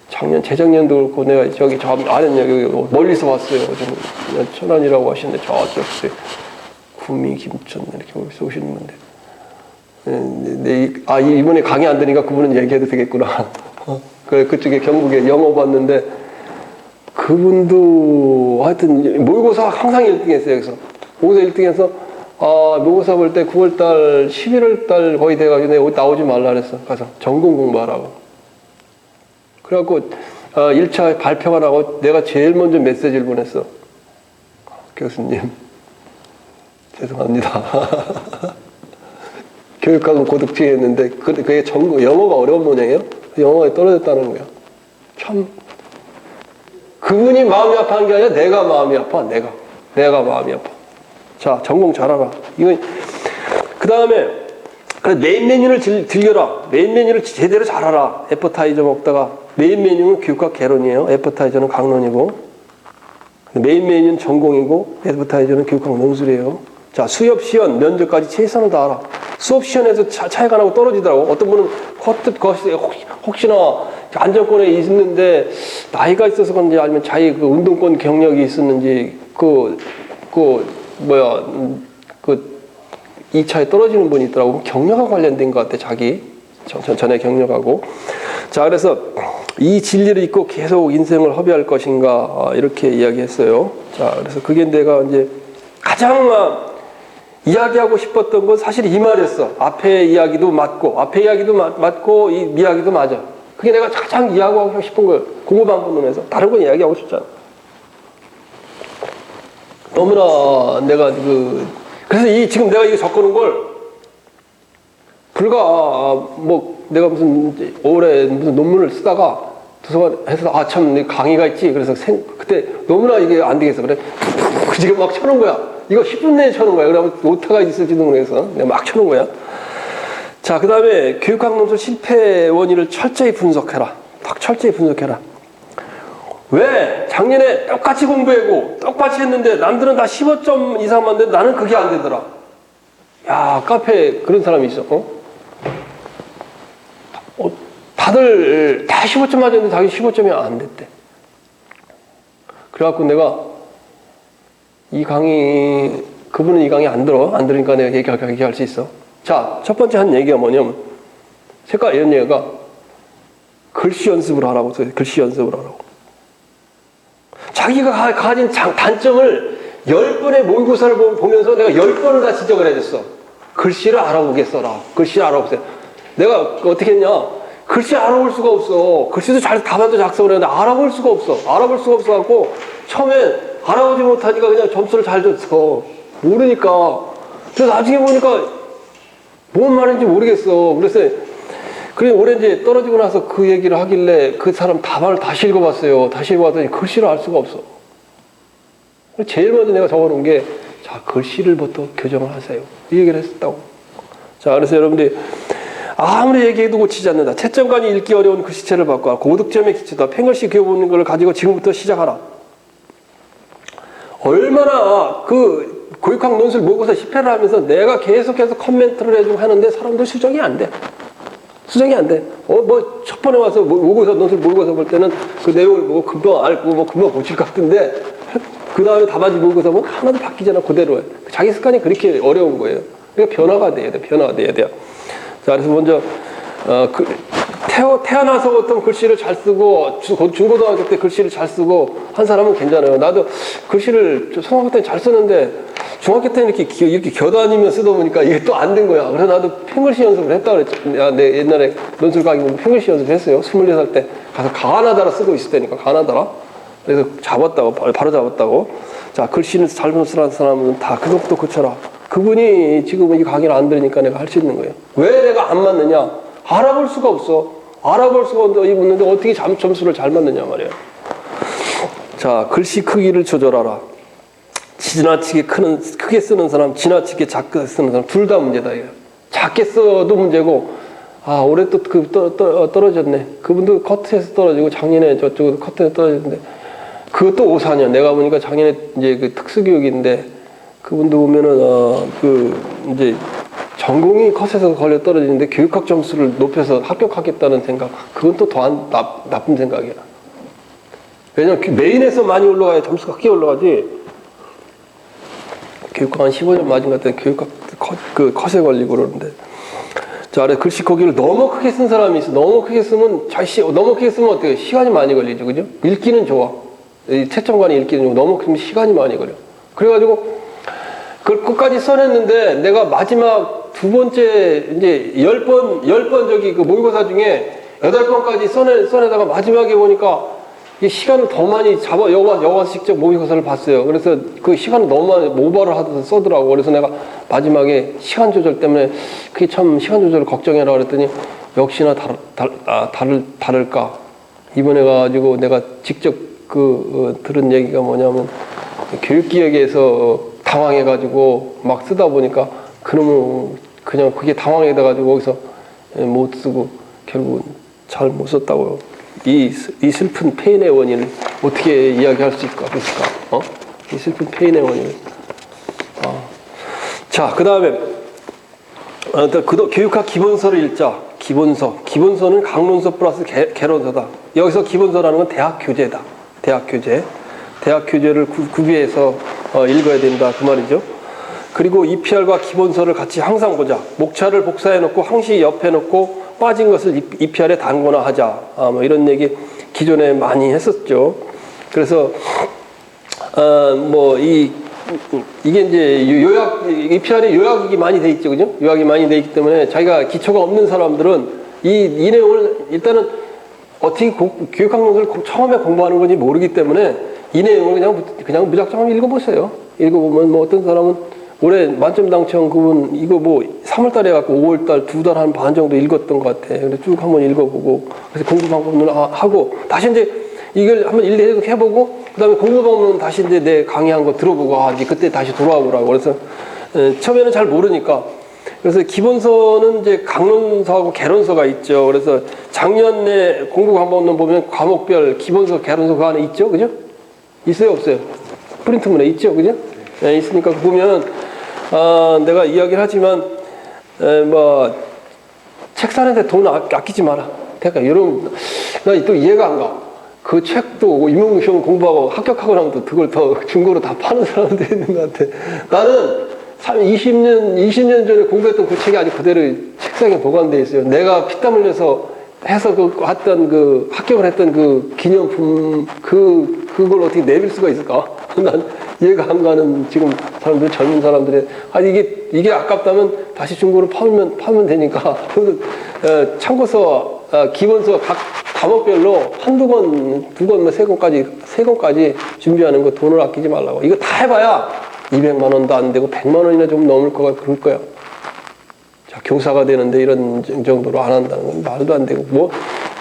Speaker 1: 작년, 재작년도 그렇고 내가 저기 저 아는 여기 멀리서 왔어요. 천안이라고 하시는데 저쪽 구미, 김천 이렇게 멀리서 오시는 분데. 이번에 강의 안 되니까 그분은 얘기해도 되겠구나. 그쪽에 경북에 영어 봤는데 그분도 하여튼 모의고사 항상 1등 했어요. 여기서 모의고사 1등 해서 모의고사 볼 때 9월달 11월달 거의 돼가지고 내가 나오지 말라 그랬어. 가서 전공 공부하라고. 그래갖고 1차 발표가 나고 내가 제일 먼저 메시지를 보냈어. 교수님 죄송합니다. 교육학은 고득지 했는데 그게 전공 영어가 어려운 모양이에요. 영어가 떨어졌다는 거야. 참 그분이 마음이 아파하는 게 아니라 내가 마음이 아파. 내가 마음이 아파. 자, 전공 잘하라. 이건 그 다음에 그래 메인 메뉴를 즐겨라. 메인 메뉴를 제대로 잘하라. 애퍼타이저 먹다가 메인 메뉴는 교육학 개론이에요. 애퍼타이저는 강론이고 메인 메뉴는 전공이고 애퍼타이저는 교육학 논술이에요. 자, 수업 시연 면접까지 최선을 다하라. 수업 시연에서 차이가 나고 떨어지더라고. 어떤 분은 혹시나 안정권에 있는데 나이가 있어서 그런지 아니면 자기 그 운동권 경력이 있었는지 그 2차에 떨어지는 분이 있더라고. 경력과 관련된 것 같아. 자기 전에 경력하고. 자, 그래서 이 진리를 잊고 계속 인생을 허비할 것인가 이렇게 이야기했어요. 자, 그래서 그게 내가 이제 가장 이야기하고 싶었던 건 사실 이 말이었어. 앞에 이야기도 맞고 이 이야기도 맞아. 그게 내가 가장 이야기하고 싶은 거예요. 공부방법론에서. 다른 건 이야기하고 싶지 않아. 너무나 내가 그래서 지금 내가 이거 적어놓은 걸 불과 내가 올해 무슨 논문을 쓰다가 도서관에서 참 강의가 있지. 그래서 그때 너무나 이게 안 되겠어. 그래 지금 막 쳐놓은 거야. 이거 10분 내에 쳐놓은 거야. 그러면 오타가 있을지도 모르겠어. 내가 막 쳐놓은 거야. 자, 그 다음에 교육학 논술 실패 원인을 철저히 분석해라. 철저히 분석해라. 왜 작년에 똑같이 공부하고 똑같이 했는데 남들은 다 15점 이상 맞는데 나는 그게 안 되더라. 야, 카페에 그런 사람이 있어. 다들 다 15점 맞았는데 자기 15점이 안 됐대. 그래갖고 내가 그분은 이 강의 안 들으니까 내가 얘기할 수 있어. 자, 첫 번째 한 얘기가 뭐냐면, 이런 얘기가 글씨 연습을 하라고 써요. 글씨 연습을 하라고. 자기가 가진 단점을 10번의 모의고사를 보면서 내가 10번을 다 지적을 해줬어. 글씨를 알아보게 써라. 글씨를 알아보세요. 내가 어떻게 했냐. 글씨 알아볼 수가 없어. 글씨도 답안도 작성을 했는데 알아볼 수가 없어. 알아볼 수가 없어갖고 처음에 알아보지 못하니까 그냥 점수를 잘 줬어. 모르니까. 그래서 나중에 보니까 뭔 말인지 모르겠어. 그래 올해 이제 떨어지고 나서 그 얘기를 하길래 그 사람 답안을 다시 읽어봤어요. 다시 읽어봤더니 글씨를 알 수가 없어. 제일 먼저 내가 적어놓은 게, 자, 글씨를부터 교정을 하세요. 이 얘기를 했었다고. 자, 그래서 여러분들이 아무리 얘기해도 고치지 않는다. 채점관이 읽기 어려운 글씨체를 바꿔. 고득점에 기초다. 팽글씨 그려보는 걸 가지고 지금부터 시작하라. 얼마나 교육학 논술 모의고사 실패를 하면서 내가 계속해서 코멘트를 해주고 하는데 사람들 수정이 안 돼. 수정이 안 돼. 뭐 첫 번에 와서 모의고사 논술 모의고사 볼 때는 그 내용을 보고 금방 알고 뭐 금방 고칠 것 같은데 그 다음에 답안지 모의고사 보면 하나도 바뀌잖아. 그대로예요. 자기 습관이 그렇게 어려운 거예요. 그러니까 변화가 돼야 돼. 변화가 돼야 돼요. 자, 그래서 먼저 태어나서부터 글씨를 잘 쓰고 중고등학교 때 글씨를 잘 쓰고 한 사람은 괜찮아요. 나도 글씨를 초등학교 때는 잘 쓰는데 중학교 때는 이렇게 겨다니며 쓰다 보니까 이게 또 안 된 거야. 그래서 나도 펜글씨 연습을 했다 그랬잖아. 내 옛날에 논술 강의 보면 펜글씨 연습했어요. 24살 때 가서 가나다라 쓰고 있을 때니까 가나다라. 그래서 잡았다고 바로 잡았다고. 자, 글씨는 잘 쓰는 사람은 다 그것부터 고쳐라. 그분이 지금 이 강의를 안 들으니까 내가 할 수 있는 거예요. 왜 내가 안 맞느냐? 알아볼 수가 없어. 알아볼 수가 없는데 어떻게 점수를 잘 맞느냐 말이에요. 자, 글씨 크기를 조절하라. 지나치게 크게 쓰는 사람, 지나치게 작게 쓰는 사람 둘 다 문제다. 이거. 작게 써도 문제고, 올해 또 떨어졌네. 그분도 커트에서 떨어지고 작년에 저쪽도 커트에서 떨어졌는데 그것도 오산이야. 내가 보니까 작년에 이제 그 특수교육인데 그분도 보면은 이제 전공이 컷에서 걸려 떨어지는데 교육학 점수를 높여서 합격하겠다는 생각, 그건 또 더한 나쁜 생각이야. 왜냐면 메인에서 많이 올라가야 점수가 크게 올라가지. 교육학 한 15점 맞은 것 같아. 교육학 컷에 걸리고 그러는데. 자, 그래 글씨 크기를 너무 크게 쓴 사람이 있어. 너무 크게 쓰면 너무 크게 쓰면 어떻게 시간이 많이 걸리죠, 그죠? 읽기는 좋아. 이 채점관이 읽기는 좋아. 너무 크면 시간이 많이 걸려. 그래가지고 그걸 끝까지 써냈는데 내가 마지막 두 번째 이제 10번 저기 그 모의고사 중에 8번까지 써내다가 마지막에 보니까 이 시간을 더 많이 여과식적 모의고사를 봤어요. 그래서 그 시간을 너무 많이 오버를 하면서 써더라고. 그래서 내가 마지막에 시간 조절 때문에 그게 참 시간 조절을 걱정해라 그랬더니 역시나 다를까. 이번에 가지고 내가 직접 들은 얘기가 뭐냐면 교육기획에서 당황해가지고 막 쓰다 보니까 그놈은 그냥 그게 당황해가지고 거기서 못 쓰고 결국은 잘 못 썼다고요. 이 슬픈 페인의 원인을 어떻게 이야기할 수 있을까? 이 슬픈 페인의 원인을. 자, 그 다음에 교육학 기본서를 읽자. 기본서는 강론서 플러스 개론서다. 여기서 기본서라는 건 대학 교재다. 대학 교재를 구비해서 읽어야 된다 그 말이죠. 그리고 EPR과 기본서를 같이 항상 보자. 목차를 복사해 놓고 항시 옆에 놓고 빠진 것을 EPR에 단거나 하자. 뭐 이런 얘기 기존에 많이 했었죠. 그래서 이게 이제 EPR에 요약이 많이 돼 있죠, 그죠? 요약이 많이 돼 있기 때문에 자기가 기초가 없는 사람들은 이 내용을 일단은 어떻게 교육학 논술을 처음에 공부하는 건지 모르기 때문에 이 내용을 그냥 무작정 읽어보세요. 읽어보면 뭐 어떤 사람은 올해 만점 당첨 그분 이거 뭐 3월달에 해갖고 5월달 2달 한 반 정도 읽었던 것 같아. 근데 쭉 한번 읽어보고 그래서 공부 방법론 하고 다시 이제 이걸 한번 해보고 그다음에 공부 방법론 다시 이제 내 강의한 거 들어보고 이제 그때 다시 돌아와 보라고. 그래서 처음에는 잘 모르니까 그래서 기본서는 이제 강론서하고 개론서가 있죠. 그래서 작년에 공부 방법론 보면 과목별 기본서, 개론서 그 안에 있죠, 그죠? 있어요, 없어요? 프린트문에 있죠, 그죠? 네, 있으니까 보면 내가 이야기를 하지만 책 사는데 돈 아끼지 마라. 그러니까 여러분 나 또 이해가 안 가. 그 책도 임용시험 공부하고 합격하고 나면 또 그걸 더 중고로 다 파는 사람들이 있는 것 같아. 나는 20년 전에 공부했던 그 책이 아직 그대로 책상에 보관돼 있어요. 내가 피땀 흘려서 해서 합격을 했던 그 기념품 그걸 어떻게 내밀 수가 있을까? 난 이해가 안 가는 지금 사람들, 젊은 사람들의 이게 아깝다면 다시 중고로 파면 되니까. 참고서 기본서 각 과목별로 한두 권, 두 권, 세 권까지 준비하는 거 돈을 아끼지 말라고. 이거 다 해봐야 200만 원도 안 되고 100만 원이나 좀 넘을 그럴 거야. 자, 교사가 되는데 이런 정도로 안 한다는 건 말도 안 되고,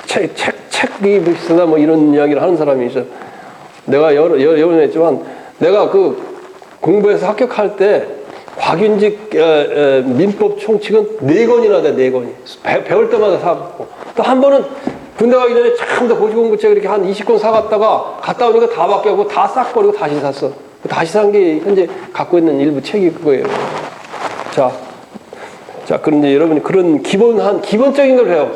Speaker 1: 책이 비싸다 뭐 이런 이야기를 하는 사람이 있어. 내가 여러 번 했지만, 내가 공부해서 합격할 때, 곽윤직 민법 총칙은 4권이나 돼, 4권이. 배울 때마다 사고. 또 한 번은 군대 가기 전에 참 더 고시공부책 이렇게 한 20권 사갔다가, 갔다 오니까 다 바뀌고 다 싹 버리고 다시 샀어. 다시 산 게 현재 갖고 있는 일부 책이 그거예요. 자, 자, 그런데 여러분이 그런 기본적인 걸 해요.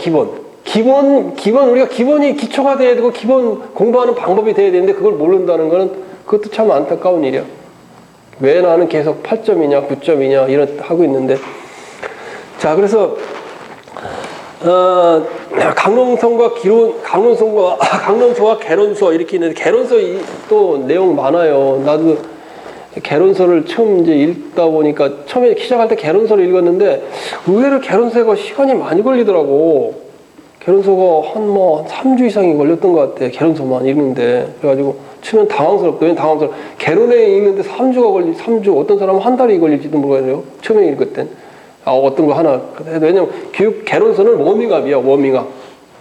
Speaker 1: 우리가 기본이 기초가 돼야 되고, 기본 공부하는 방법이 돼야 되는데, 그걸 모른다는 거는 그것도 참 안타까운 일이야. 왜 나는 계속 8점이냐, 9점이냐, 이런, 하고 있는데. 자, 그래서, 강론서와 개론서 이렇게 있는데, 개론서 또 내용 많아요. 나도 개론서를 처음 이제 읽다 보니까, 처음에 시작할 때 개론서를 읽었는데, 의외로 개론서가 시간이 많이 걸리더라고. 개론서가 한 3주 이상이 걸렸던 것 같아. 개론서만 읽는데. 그래가지고, 처음엔 당황스럽다. 왜 당황스럽다. 개론에 읽는데 3주, 어떤 사람은 한 달이 걸릴지도 모르겠네요. 처음에 읽을 땐. 어떤 거 하나. 왜냐면 개론서는 워밍업이야, 워밍업.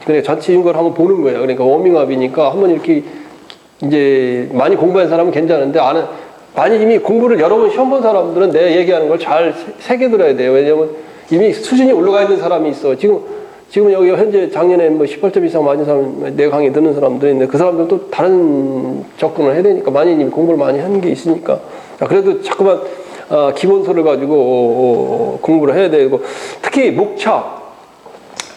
Speaker 1: 그러니까 전체 인걸 한번 보는 거예요. 그러니까 워밍업이니까 한번 이렇게 이제 많이 공부한 사람은 괜찮은데, 많이 이미 공부를 여러 번 시험 본 사람들은 내 얘기하는 걸 잘 새겨들어야 돼요. 왜냐면 이미 수준이 올라가 있는 사람이 있어. 지금 여기 현재 작년에 18점 이상 맞은 사람, 내 강의 듣는 사람들이 있는데, 그 사람들도 다른 접근을 해야 되니까, 많이 이미 공부를 많이 한 게 있으니까. 자, 그래도 자꾸만, 기본서를 가지고 공부를 해야 되고, 특히 목차,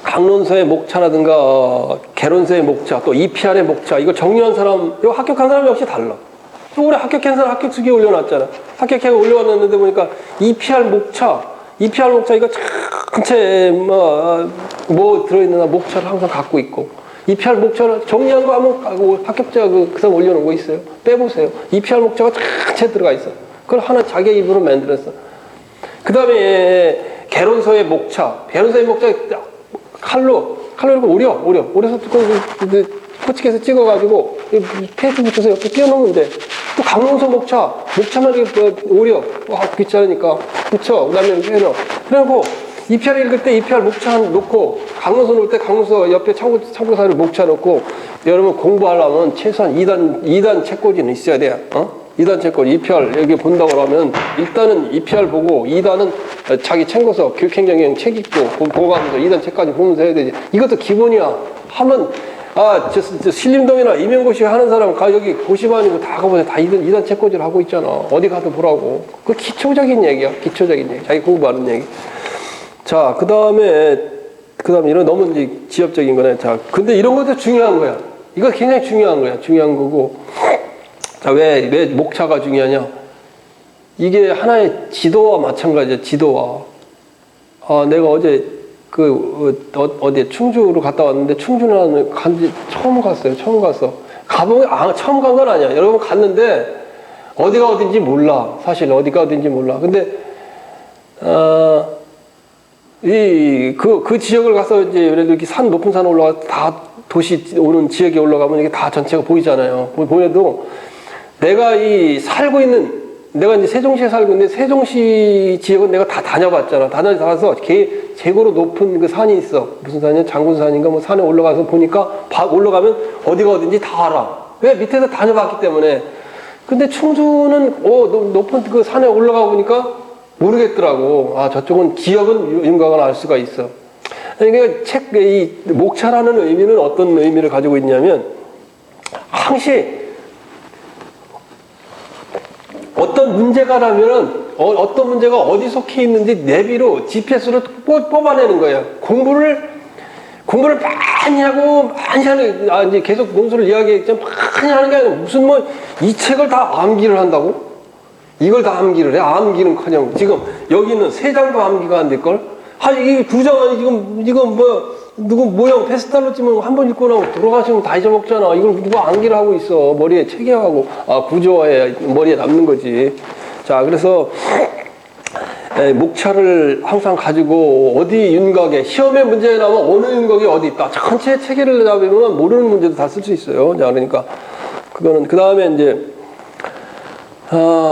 Speaker 1: 강론서의 목차라든가, 개론서의 목차, 또 EPR의 목차, 이거 정리한 사람, 이거 합격한 사람 역시 달라. 또 우리 합격한 사람 합격수기에 올려놨잖아. 합격해가 올려놨는데 보니까 EPR 목차 이거 전체 뭐 들어있는 목차를 항상 갖고 있고, EPR 목차를 정리한 거 한번 합격자 그 사람 올려놓은 거 있어요. 빼보세요. EPR 목차가 전체 들어가 있어. 그걸 하나 자기 입으로 만들었어. 그 다음에 개론서의 목차 칼로 이렇게 오려서 포치켓에 찍어가지고 페이스 붙여서 옆에 끼워놓으면 돼. 또 강론서 목차만 이렇게 오려. 귀찮으니까 붙여. 그 다음에 이렇게 해놔. 그리고 EPR 읽을 때 EPR 목차 놓고, 강론서 놓을 때 강론서 옆에 참고사를 목차 놓고, 여러분 공부하려면 최소한 2단 책꽂이는 있어야 돼요. 2단 책꽂이, EPR 여기 본다고 하면 일단은 EPR 보고, 2단은 자기 참고서 교육행정경 책 읽고 보고 가면서 2단 책까지 보면서 해야 되지. 이것도 기본이야. 하면 저 신림동이나 임용고시 하는 사람 여기 고시반이고 다 가보세요. 다 2단 책꽂이를 하고 있잖아. 어디 가도 보라고. 그 기초적인 얘기야. 기초적인 얘기. 자기 공부하는 얘기. 자, 그 다음에 이런 너무 이제 지엽적인 거네. 자, 근데 이런 것도 중요한 거야. 이거 굉장히 중요한 거야. 중요한 거고. 자, 왜 목차가 중요하냐? 이게 하나의 지도와 마찬가지야. 지도와. 내가 어제 어디에 충주로 갔다 왔는데, 충주는 처음 갔어요. 처음 갔어. 처음 간 건 아니야. 여러분 갔는데 어디가 어딘지 몰라. 사실 어디가 어딘지 몰라. 근데 그 지역을 가서 이제 예를 들어 이렇게 높은 산 올라가 다 도시 오는 지역에 올라가면 이게 다 전체가 보이잖아요. 보여도 내가 내가 이제 세종시에 살고 있는데, 세종시 지역은 내가 다 다녀봤잖아. 다녀서 최고로 높은 그 산이 있어. 무슨 산이냐? 장군산인가? 뭐 산에 올라가서 보니까, 올라가면 어디가 어딘지 다 알아. 왜? 밑에서 다녀봤기 때문에. 근데 충주는, 높은 그 산에 올라가 보니까 모르겠더라고. 저쪽은 지역은 윤곽은 알 수가 있어. 그러니까 이 목차라는 의미는 어떤 의미를 가지고 있냐면, 항시 어떤 문제가 나면은 어떤 문제가 어디 속해 있는지 내비로 GPS로 뽑아내는 거예요. 공부를 많이 하고 이제 계속 논술을 이야기했지만 많이 하는 게 아니라 무슨 이 책을 다 암기를 한다고? 이걸 다 암기를 해? 암기는커녕 지금 여기는 3장도 암기가 안 될걸? 이게 2장 아니 지금 누구 모형 페스탈로 찌면 한 번 읽고 나면 돌아가시면 다 잊어먹잖아. 이걸 누가 암기를 하고 있어. 머리에 체계하고 구조화해 머리에 남는 거지. 자, 그래서 목차를 항상 가지고 어디 윤곽에 시험에 문제에 나오면 어느 윤곽이 어디 있다. 전체 체계를 잡으면 모르는 문제도 다 쓸 수 있어요. 자, 그러니까 그거는 그 다음에 이제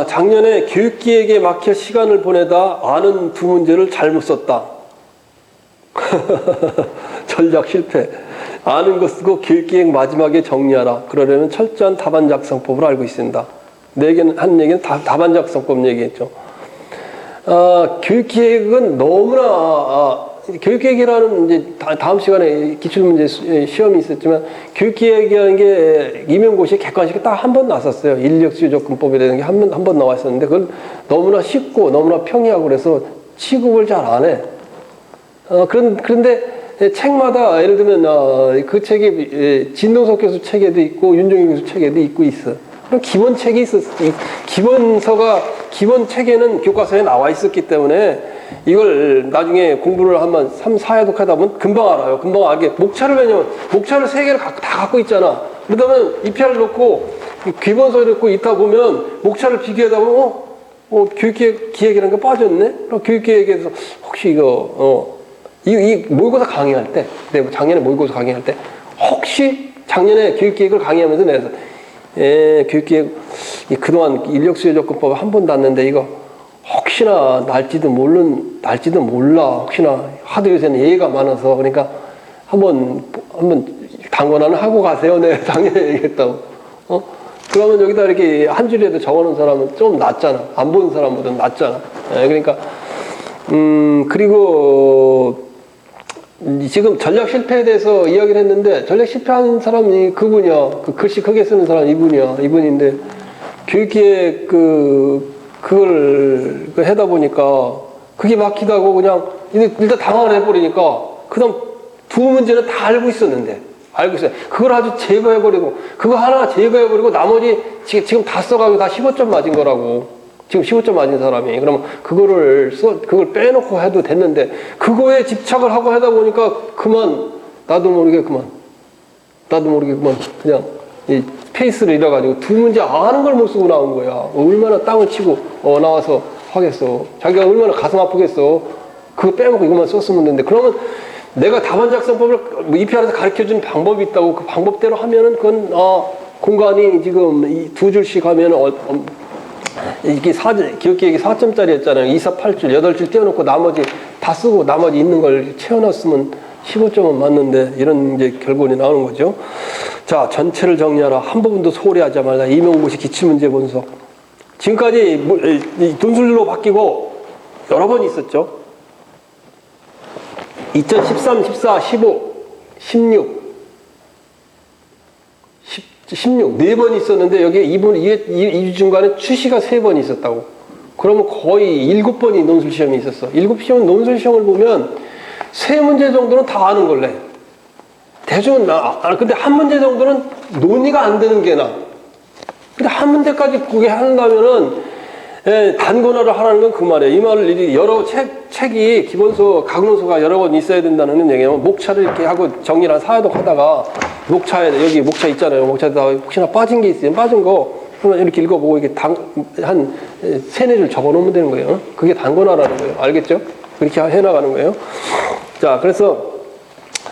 Speaker 1: 작년에 교육기획에 막혀 시간을 보내다 아는 2문제를 잘못 썼다. 전략 실패. 아는 거 쓰고 교육기획 마지막에 정리하라. 그러려면 철저한 답안 작성법을 알고 있습니다. 한 얘기는 답안 작성법 얘기했죠. 교육기획은 너무나 교육기획이라는 이제 다음 시간에 기출문제 시험이 있었지만, 교육기획이라는 게 임용고시에 객관식에 딱 한 번 나왔었어요. 인력수요조건법이라는 게 한 번 나왔었는데, 그걸 너무나 쉽고 너무나 평이하고 그래서 취급을 잘 안 해. 그런데 책마다 예를 들면 그 책이 진동석 교수 책에도 있고 윤종인 교수 책에도 있어. 그럼 기본 책이 있었어. 기본 책에는 교과서에 나와 있었기 때문에 이걸 나중에 공부를 한번 3, 4회독 하다 보면 금방 알아요. 금방 알게. 왜냐면 목차를 3개를 다 갖고 있잖아. 그러면 EPR을 놓고 기본서를 놓고 있다 보면 목차를 비교하다 보면 교육기획이라는 게 빠졌네? 교육기획에서 혹시 이 모의고사 강의할 때, 내가 작년에 모의고사 강의할 때, 혹시 작년에 교육기획을 강의하면서 내가 교육기획, 그동안 인력수요조건법 한 번도 안 났는데, 이거 혹시나 날지도 몰라. 혹시나 하도 요새는 예의가 많아서, 그러니까 한번 당권화는 하고 가세요. 내가 작년에 얘기했다고. 그러면 여기다 이렇게 한 줄이라도 적어놓은 사람은 좀 낫잖아. 안 보는 사람보다 낫잖아. 그러니까, 그리고, 지금 전략 실패에 대해서 이야기를 했는데, 전략 실패한 사람이 그분이야. 그 글씨 크게 쓰는 사람 이분인데, 교육기획 그걸 하다 보니까, 그게 막히다고 그냥, 일단 당황을 해버리니까, 그 다음 두 문제는 다 알고 있었는데, 알고 있어요. 그걸 아주 제거해버리고, 그거 하나 제거해버리고, 나머지 지금 다 써가지고 다 15점 맞은 거라고. 지금 15점 맞은 사람이. 그러면 그걸 빼놓고 해도 됐는데, 그거에 집착을 하고 하다 보니까 나도 모르게 그냥 이 페이스를 잃어가지고 두 문제 아는 걸 못 쓰고 나온 거야. 얼마나 땅을 치고 나와서 하겠어. 자기가 얼마나 가슴 아프겠어. 그거 빼먹고 이것만 썼으면 되는데. 그러면 내가 답안 작성법을 EPR에서 가르쳐준 방법이 있다고 그 방법대로 하면은 그건 공간이 지금 이 2줄씩 하면은 이게 기억기획이 4점짜리였잖아요. 2, 4, 8줄, 8줄 떼어놓고 나머지 다 쓰고 나머지 있는 걸 채워놨으면 15점은 맞는데 이런 이제 결론이 나오는 거죠. 자, 전체를 정리하라. 한 부분도 소홀히 하지 말라. 임용고시 기출문제 분석. 지금까지 논술로 바뀌고 여러 번 있었죠. 2013, 14, 15, 16, 16, 4번 있었는데, 여기에 이 중간에 추시가 3번 있었다고. 그러면 거의 7번이 논술시험이 있었어. 7시험 논술시험을 보면 3문제 정도는 다 아는 걸래. 대충은, 근데 한 문제 정도는 논의가 안 되는 게 나. 근데 한 문제까지 그게 한다면은, 단권화를 하라는 건 그 말이에요. 이 말을 여러 책이 기본서, 각론서가 여러 번 있어야 된다는 얘기예요. 목차를 이렇게 하고 정리를 한 4회독 하다가 여기 목차 있잖아요. 목차에다 혹시나 빠진 게 있으면 빠진 거 그러면 이렇게 읽어보고 이렇게 한 3-4줄 적어 놓으면 되는 거예요. 그게 단권화라는 거예요. 알겠죠? 그렇게 해나가는 거예요. 자,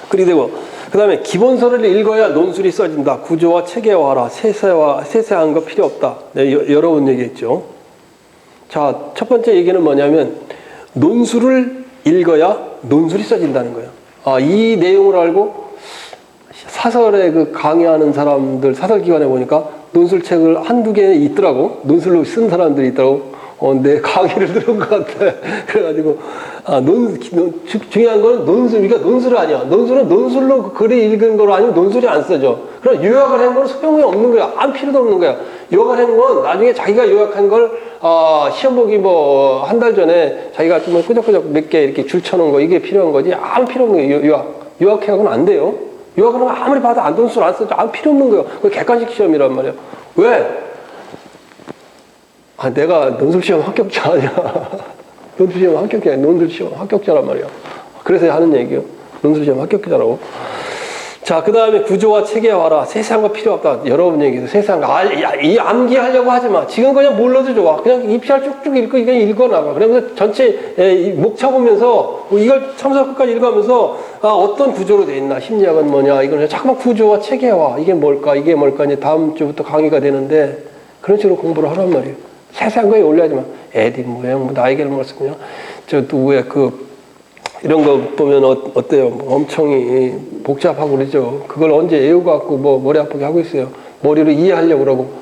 Speaker 1: 그리고 그 다음에 기본서를 읽어야 논술이 써진다. 구조와 체계화하라. 세세한 거 필요 없다. 네, 여러 번 얘기했죠. 자, 첫 번째 얘기는 뭐냐면 논술을 읽어야 논술이 써진다는 거예요. 이 내용을 알고 사설에 강의하는 사람들 사설기관에 보니까 논술책을 한두 개 있더라고. 논술로 쓴 사람들이 있더라고. 내 강의를 들은 것 같아. 그래가지고 중요한 거는 그러니까 논술이 아니야. 논술은 논술로 글이 읽은 거 아니면 논술이 안 써져. 그럼 요약을 한 건 소용이 없는 거야. 안 필요도 없는 거야. 요약을 한 건 나중에 자기가 요약한 걸 시험 보기 한 달 전에 자기가 좀 끄적끄적 몇 개 이렇게 줄 쳐놓은 거 이게 필요한 거지. 아무 필요 없는 거예요. 요약해하고는 안 돼요. 요약을 하면 아무리 봐도 논술 안 써져. 아무 필요 없는 거예요. 그게 객관식 시험이란 말이야. 왜? 내가 논술시험 합격자 아니야. 논술시험 합격자 아니야. 논술시험 합격자란 말이야. 그래서 하는 얘기요. 논술시험 합격자라고. 자, 그 다음에 구조와 체계화라. 세세한 거 필요 없다. 여러 번 얘기해서 세세한 거. 이 암기하려고 하지 마. 지금 그냥 몰라도 좋아. 그냥 EPR 쭉쭉 읽고 그냥 읽어나가. 그러면서 전체 목차 보면서 이걸 처음부터 끝까지 읽으면서 어떤 구조로 돼 있나. 심리학은 뭐냐. 이건 자꾸만 구조와 체계화. 이게 뭘까. 이제 다음 주부터 강의가 되는데 그런 식으로 공부를 하란 말이에요. 세세한 거에 올려야지 마. 에디 모양, 나에게를 몰랐어. 그냥 또 왜 이런 거 보면 어때요? 엄청 복잡하고 그러죠. 그걸 언제 애워갖고 머리 아프게 하고 있어요. 머리로 이해하려고 그러고.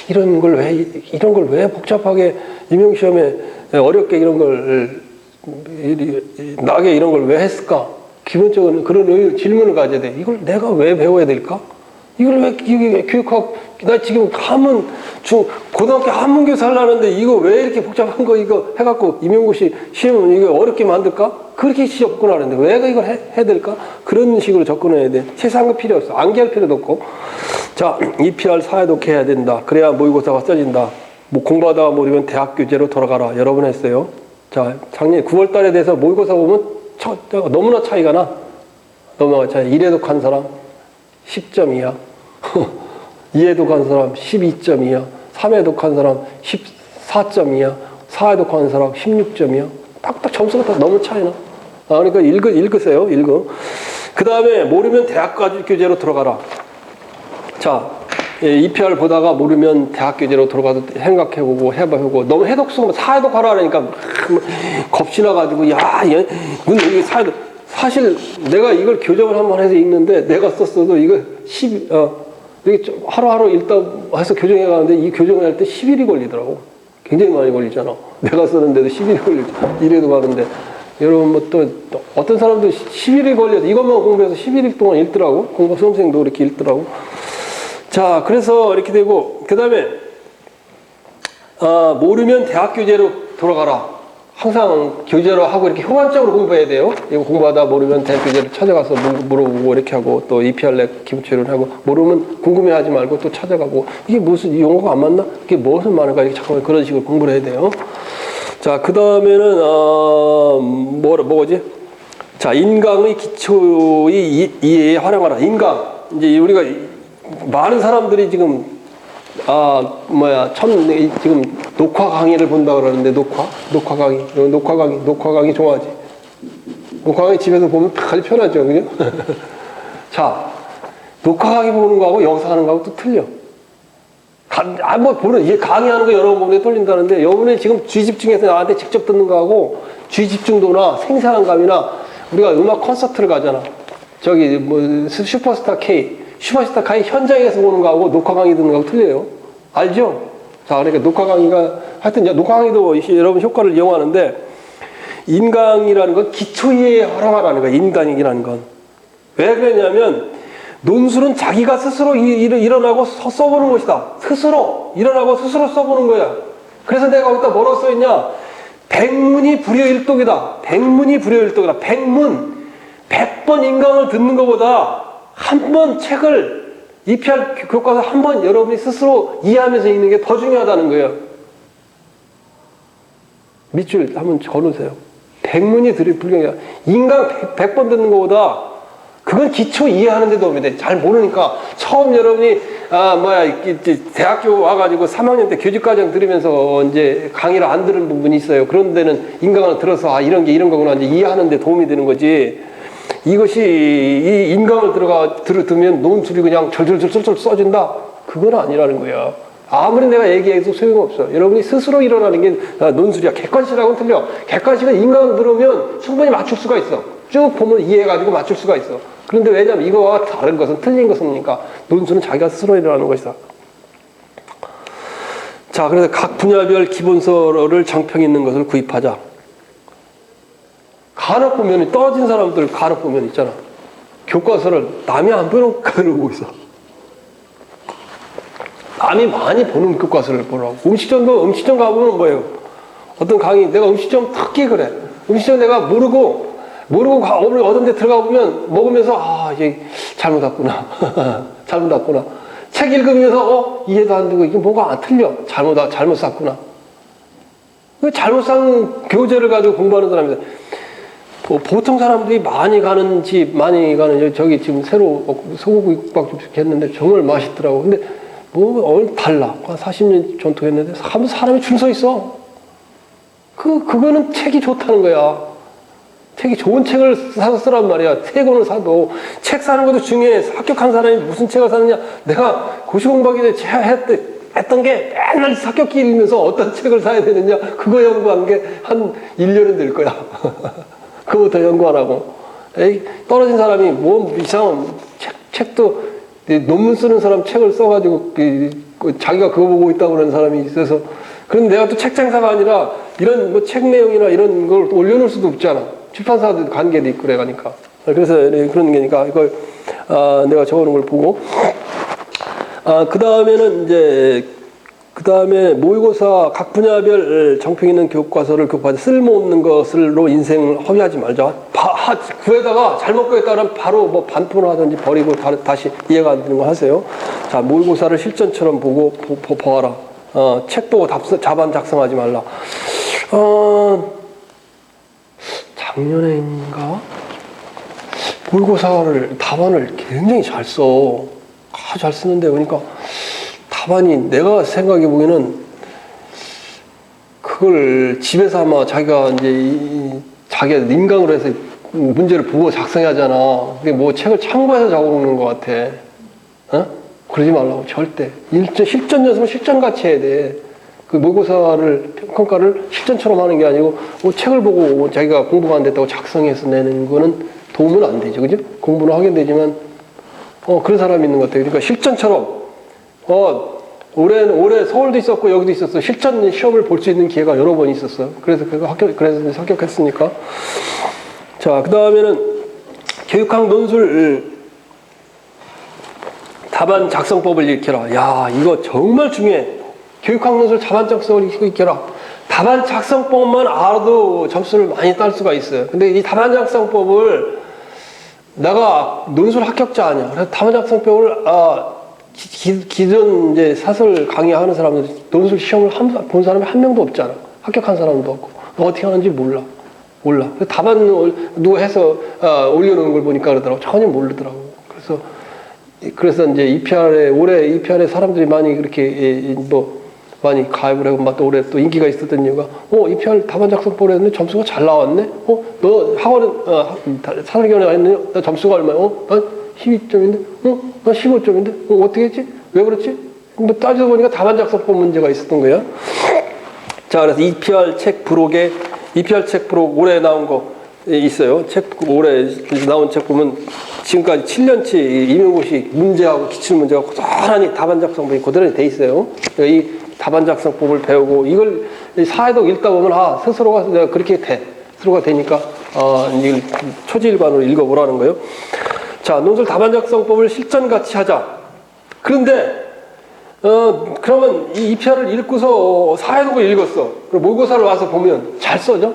Speaker 1: 이런 걸 왜 복잡하게 임용시험에 어렵게 이런 걸 나게 이런 걸 왜 했을까? 기본적으로 그런 질문을 가져야 돼. 이걸 내가 왜 배워야 될까? 이걸 왜 이게 교육학 나 지금 고등학교 한문교사 하려는데 이거 왜 이렇게 복잡한 거 이거 해갖고 임용고시 시험은 이거 어렵게 만들까? 그렇게 접근하는데 왜 이걸 해야 될까? 그런 식으로 접근해야 돼. 세상은 필요 없어. 암기할 필요도 없고. 자, EPR 사회독해 해야 된다. 그래야 모의고사가 써진다. 뭐 공부하다가 모르면 대학 교재로 돌아가라. 여러 번 했어요. 자, 작년 9월 달에 대해서 모의고사 보면 너무나 차이가 나. 너무나 차이. 1회독한 사람 10점이야. 2회독한 사람 12점이야. 3회독한 사람 14점이야. 4회독한 사람 16점이야. 딱딱 점수가 다 너무 차이나. 그러니까 읽으세요. 그 다음에 모르면 대학 교재로 들어가라. 자, EPR 보다가 모르면 대학 교재로 들어가서 생각해보고 해봐보고 너무 해독수가 4회독 하라 하니까 겁시나가지고 야, 이게 4회독 사실 내가 이걸 교정을 한번 해서 읽는데 내가 썼어도 이거 이게 좀 하루하루 읽다 해서 교정해 가는데 이 교정을 할 때 10일이 걸리더라고. 굉장히 많이 걸리잖아. 내가 쓰는데도 10일이 걸리죠. 이래도 가는데 여러분 뭐 또 어떤 사람도 10일이 걸려서 이것만 공부해서 11일 동안 읽더라고. 수험생도 이렇게 읽더라고. 자, 그래서 이렇게 되고 그 다음에 모르면 대학 교재로 돌아가라. 항상 교재로 하고 이렇게 효과적으로 공부해야 돼요. 이거 공부하다 모르면 대학 교재를 찾아가서 물어보고 이렇게 하고 또 EPR 기본체를 하고 모르면 궁금해하지 말고 또 찾아가고 이게 무슨 용어가 안 맞나? 이게 무슨 말인가? 이렇게 잠깐만 그런 식으로 공부를 해야 돼요. 자, 그 다음에는 뭐지? 자, 인강의 기초의 이해에 활용하라. 인강 이제 우리가 많은 사람들이 지금 지금 녹화 강의를 본다 그러는데 녹화 강의 좋아하지. 녹화 강의 집에서 보면 아주 편하죠, 그죠? 자, 녹화 강의 보는 거하고 영상 하는 거하고 또 틀려. 강의하는 거 여러 번 보는데 떨린다는데 여러분이 지금 쥐 집중해서 나한테 직접 듣는 거하고 쥐 집중도나 생생한 감이나 우리가 음악 콘서트를 가잖아. 저기 슈퍼스타 K 현장에서 보는 거하고 녹화 강의 듣는 거하고 틀려요. 알죠? 자, 그러니까 녹화 강의가 하여튼 녹화 강의도 여러분 효과를 이용하는데 인강이라는 건 기초이해에 활용하라는 거야. 인강이라는 건. 왜 그러냐면 논술은 자기가 스스로 일어나고 써보는 것이다. 스스로 일어나고 스스로 써보는 거야. 그래서 내가 여기다 뭐라고 써있냐? 백문이 불여일독이다. 백문 100번 인강을 듣는 것보다 한 번 책을 EPR 교과서 한 번 여러분이 스스로 이해하면서 읽는 게 더 중요하다는 거예요. 밑줄 한번 걸으세요. 백문이 불경이다. 인강 100번 듣는 것보다 그건 기초 이해하는 데 도움이 돼. 잘 모르니까 처음 여러분이 대학교 와가지고 3학년 때 교직과정 들으면서 이제 강의를 안 들은 부분이 있어요. 그런 데는 인강을 들어서 이런 게 이런 거구나 이제 이해하는 데 도움이 되는 거지. 이것이 이 인강을 들으면 논술이 그냥 절절절절 써진다? 그건 아니라는 거야. 아무리 내가 얘기해도 소용없어. 여러분이 스스로 일어나는 게 논술이야. 객관식하고는 틀려. 객관식은 인강을 들으면 충분히 맞출 수가 있어. 쭉 보면 이해해가지고 맞출 수가 있어. 그런데 왜냐면 이거와 다른 것은 틀린 것이니까 논술은 자기가 스스로 일어나는 것이다. 자, 그래서 각 분야별 기본서를 정평 있는 것을 구입하자. 간혹 보면 떨어진 사람들 간혹 보면 있잖아. 교과서를 남이 안 보는 교과서를 보고 있어. 남이 많이 보는 교과서를 보라고. 음식점 가보면 뭐예요? 어떤 강의, 내가 음식점 특히 그래. 음식점 내가 모르고 어떤 데 들어가 보면 먹으면서 이게 잘못 왔구나. 잘못 왔구나. 책 읽으면서 이해도 안 되고 이게 뭐가 안 틀려. 잘못 샀구나. 잘못 산 교재를 가지고 공부하는 사람이다. 보통 사람들이 많이 가는 저기 지금 새로 소고기국밥집 했는데 정말 맛있더라고. 근데 달라. 40년 전통했는데 사람이 줄 서 있어. 그거는 책이 좋다는 거야. 책이 좋은 책을 사서 쓰란 말이야. 세 권을 사도 책 사는 것도 중요해. 합격한 사람이 무슨 책을 사느냐. 내가 고시공부하기 전에 했던 게 맨날 합격기 읽으면서 어떤 책을 사야 되느냐. 그거 연구한 게 한 1년은 될 거야. 그거부터 연구 안 하고. 떨어진 사람이 이상한 책도 논문 쓰는 사람 책을 써가지고 자기가 그거 보고 있다고 그러는 사람이 있어서 그런데 내가 또 책장사가 아니라 이런 책 내용이나 이런 걸 올려놓을 수도 없잖아. 출판사들 관계도 있고 그래가니까. 그래서 그런 게니까 이걸 내가 적어놓은 걸 보고 그 다음에는 이제, 그 다음에 모의고사 각 분야별 정평 있는 교과서를 교과서 쓸모없는 것으로 인생을 허비하지 말자. 구에다가 잘못 구했다 그러면 바로 뭐 반품을 하든지 버리고 다시 이해가 안 되는 거 하세요. 자, 모의고사를 실전처럼 보고 보아라. 책 보고 답안 작성하지 말라. 작년인가? 모의고사를 답안을 굉장히 잘 써. 아주 잘 쓰는데 보니까 답안이 내가 생각해 보기에는 그걸 집에서 아마 자기가 이제 자기가 인강으로 해서 문제를 보고 작성해야 하잖아. 그게 뭐 책을 참고해서 적어놓는 것 같아. 그러지 말라고 절대. 실전 연습은 실전같이 해야 돼. 그 모의고사를 평가를 실전처럼 하는 게 아니고 뭐 책을 보고 자기가 공부가 안 됐다고 작성해서 내는 거는 도움은 안 되죠, 그죠? 공부는 하긴 되지만 그런 사람이 있는 것 같아요. 그러니까 실전처럼 올해 서울도 있었고 여기도 있었어. 실전 시험을 볼 수 있는 기회가 여러 번 있었어. 그래서 그래서 합격했으니까. 자, 그 다음에는 교육학 논술 답안 작성법을 익혀라. 야, 이거 정말 중요해. 교육학 논술 답안 작성을 익혀라. 답안 작성법만 알아도 점수를 많이 딸 수가 있어요. 근데 이 답안 작성법을 내가 논술 합격자 아니야. 그래서 답안 작성법을 기존 이제 사설 강의하는 사람들 논술 시험을 본 사람이 한 명도 없잖아. 합격한 사람도 없고 어떻게 하는지 몰라. 답안 누가 해서 올려놓은 걸 보니까 그러더라고. 전혀 모르더라고. 그래서 이제 올해 EPR에 사람들이 많이 그렇게 많이 가입을 하고 또 올해 또 인기가 있었던 이유가 EPR 답안 작성법을 했는데 점수가 잘 나왔네. 너 학원은 사설기관에 했는데 나 점수가 얼마야? 난 12점인데, 난 15점인데, 어떻게 했지? 왜 그렇지? 뭐 따져서 보니까 답안 작성법 문제가 있었던 거야. 자, 그래서 EPR 책 부록에 EPR 책 부록 올해 나온 거 있어요. 올해 나온 책 보면 지금까지 7년치 임용고시 문제하고 기출문제가 고스란히 답안 작성법이 그대로 돼 있어요. 그러니까 이 답안 작성법을 배우고 이걸 사회독 읽다 보면 스스로가 내가 그렇게 스스로가 되니까 이걸 초지일관으로 읽어보라는 거예요. 자, 논술 답안 작성법을 실전같이 하자. 그런데 그러면 이 EPR을 읽고서 사회독을 읽었어. 그리고 모의고사를 와서 보면 잘 써져?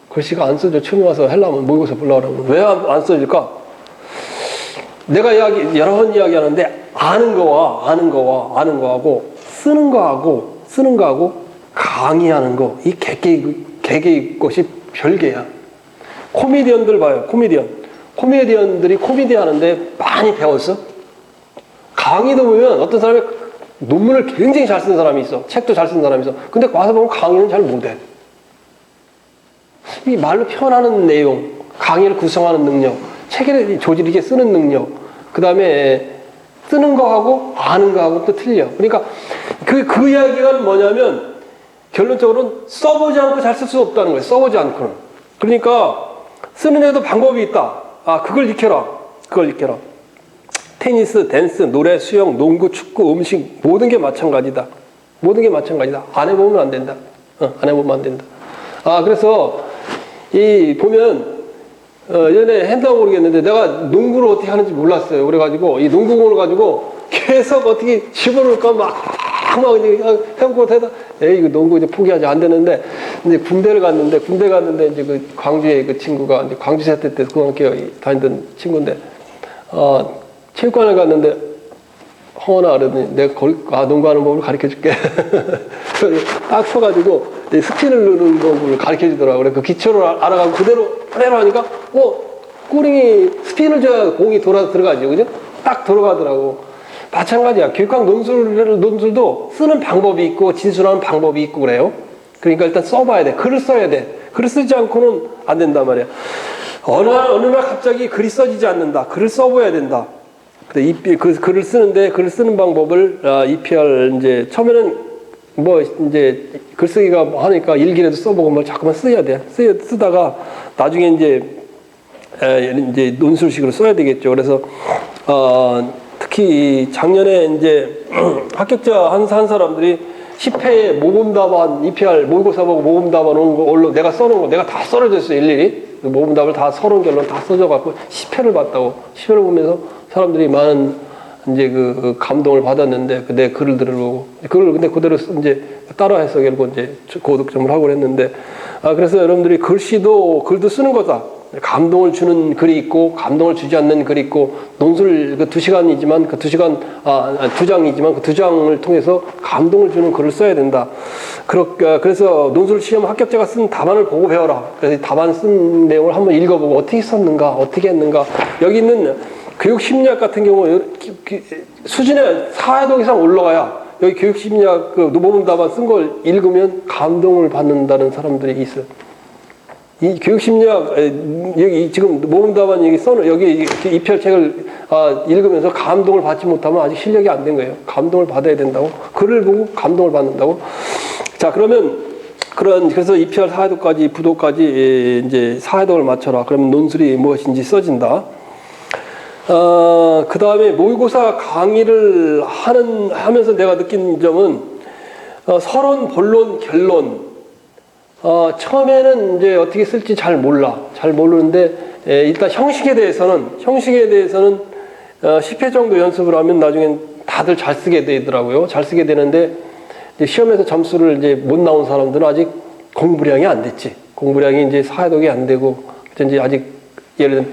Speaker 1: 글씨가 안 써져. 처음에 와서 하려면 모의고사 보려고 그러면 왜 안 써질까? 내가 여러 번 이야기하는데 아는 거하고 쓰는 거하고 강의하는 거 이 개개의 것이 별개야. 코미디언들 봐요. 코미디언들이 코미디 하는데 많이 배웠어? 강의도 보면 어떤 사람이 논문을 굉장히 잘 쓰는 사람이 있어. 책도 잘 쓰는 사람이 있어. 근데 와서 보면 강의는 잘 못해. 이 말로 표현하는 내용, 강의를 구성하는 능력, 책을 조직있게 쓰는 능력, 그 다음에 쓰는 거하고 아는 거하고 또 틀려. 그러니까 그 이야기가 뭐냐면 결론적으로는 써보지 않고 잘 쓸 수 없다는 거예요. 써보지 않고는. 그러니까 쓰는 애도 방법이 있다. 그걸 익혀라. 테니스, 댄스, 노래, 수영, 농구, 축구, 음식 모든 게 마찬가지다. 안 해보면 안 된다. 그래서 보면 예전에 했다고 모르겠는데 내가 농구를 어떻게 하는지 몰랐어요. 그래가지고 이 농구공을 가지고 계속 어떻게 집어넣을까 막 해보고 해서 이거 농구 이제 포기하지 안 되는데 이제 군대 갔는데 이제 그 광주에 그 친구가 이제 광주 세대 때 고등학교 다니던 친구인데 체육관에 갔는데 허나 그러더니 내가 농구하는 법을 가르쳐 줄게. 딱 서가지고 스피를 넣는 법을 가르쳐 주더라고. 그래 그 기초를 알아가고 그대로 하니까 꾸링이 스피를 줘야 공이 들어가죠, 그죠? 딱 들어가더라고. 마찬가지야. 교육학 논술도 쓰는 방법이 있고 진술하는 방법이 있고 그래요. 그러니까 일단 써봐야 돼. 글을 써야 돼. 글을 쓰지 않고는 안 된단 말이야. 어느 날 갑자기 글이 써지지 않는다. 글을 써봐야 된다. 글을 쓰는 방법을 EPR 이제 처음에는 이제 글쓰기가 하니까 일기라도 써보고 자꾸만 써야 돼. 쓰다가 나중에 이제 논술식으로 써야 되겠죠. 그래서 특히 작년에 이제 합격자 한 사람들이 10회에 모범답안 EPR 모의고사 보고 모범답안 온 거 내가 써놓은 거 내가 다 써줘줬어요. 일일이 모범답을 다 서론 결론 다 써줘갖고 10회를 봤다고. 10회를 보면서 사람들이 많은 이제 그 감동을 받았는데 내 글을 들어보고 그걸 근데 그대로 이제 따라 해석하려고 이제 고득점을 하고 그랬는데 그래서 여러분들이 글도 쓰는 거다. 감동을 주는 글이 있고 감동을 주지 않는 글이 있고 논술 그 2시간이지만 그 2시간 2장이지만 그 2장을 통해서 감동을 주는 글을 써야 된다. 그래서 논술 시험 합격자가 쓴 답안을 보고 배워라. 그래서 답안 쓴 내용을 한번 읽어보고 어떻게 썼는가 어떻게 했는가 여기 있는 교육심리학 같은 경우 수준의 4도 이상 올라가야 여기 교육심리학 그 모범 답안 쓴 걸 읽으면 감동을 받는다는 사람들이 있어요. 이 교육심리학 여기 지금 모범답안 여기 입혈책을 읽으면서 감동을 받지 못하면 아직 실력이 안 된 거예요. 감동을 받아야 된다고. 글을 보고 감동을 받는다고. 자 그러면 그래서 입혈 사회도까지 부도까지 이제 사회도를 맞춰라. 그러면 논술이 무엇인지 써진다. 그 다음에 모의고사 강의를 하면서 내가 느낀 점은 서론, 본론, 결론. 처음에는 이제 어떻게 쓸지 잘 모르는데, 일단 형식에 대해서는 10회 정도 연습을 하면 나중엔 다들 잘 쓰게 되더라고요. 잘 쓰게 되는데, 이제 시험에서 점수를 이제 못 나온 사람들은 아직 공부량이 안 됐지. 공부량이 이제 사회독이 안 되고, 이제 아직 예를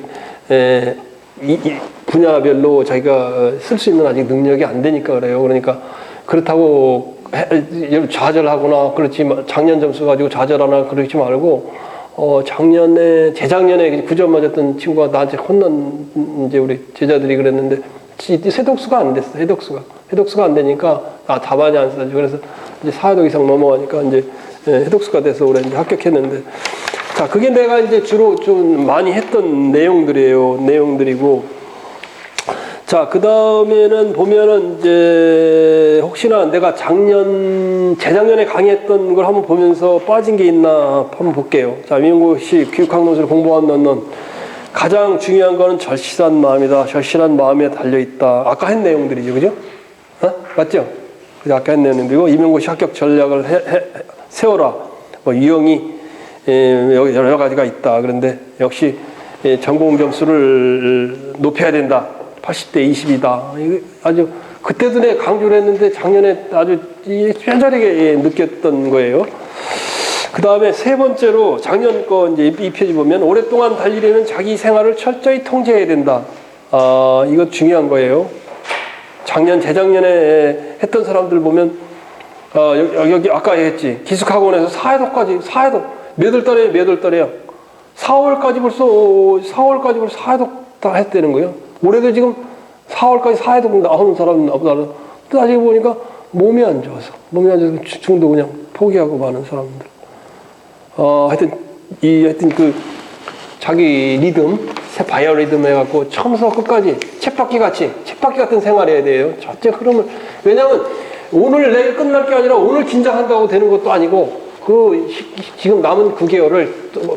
Speaker 1: 들면, 이 분야별로 자기가 쓸 수 있는 아직 능력이 안 되니까 그래요. 그러니까 그렇다고 좌절하거나 그렇지 작년 점수 가지고 좌절하나 그러지 말고 재작년에 9점 맞았던 친구가 나한테 혼난 이제 우리 제자들이 그랬는데 세독수가 안 됐어. 해독수가 안 되니까 답안이 안 써지고 그래서 이제 4회독 이상 넘어가니까 이제 해독수가 돼서 올해 이제 합격했는데 자 그게 내가 이제 주로 좀 많이 했던 내용들이고 자, 그 다음에는 보면은 이제 혹시나 내가 재작년에 강의했던 걸 한번 보면서 빠진 게 있나 한번 볼게요. 자, 임용고시 교육학논술 공부하는 넌 가장 중요한 거는 절실한 마음이다. 절실한 마음에 달려있다. 아까 한 내용들이죠. 그죠? 맞죠? 그죠? 아까 한 내용들이고 임용고시 합격 전략을 세워라. 뭐 유형이 여러 가지가 있다. 그런데 역시 전공 점수를 높여야 된다. 80대 20이다. 아주 그때도 내 강조를 했는데 작년에 아주 뼈저리게 느꼈던 거예요. 그 다음에 세 번째로 작년 거 이제 이 페이지 보면 오랫동안 달리려면 자기 생활을 철저히 통제해야 된다. 이거 중요한 거예요. 재작년에 했던 사람들 보면 여기 아까 얘기했지. 기숙학원에서 사회독 몇 월 달에요? 4월까지 벌써 사회독 다 했다는 거예요. 올해도 지금 4월까지 사회독 나오는 사람 나보다 나중에 보니까 몸이 안 좋아서 중도 그냥 포기하고 마는 사람들. 하여튼 그 자기 리듬, 바이오 리듬 해갖고 처음부터 끝까지 쳇바퀴 같은 생활해야 돼요. 자체 흐름을 왜냐하면 오늘 내일 끝날 게 아니라 오늘 긴장한다고 되는 것도 아니고 지금 남은 9개월을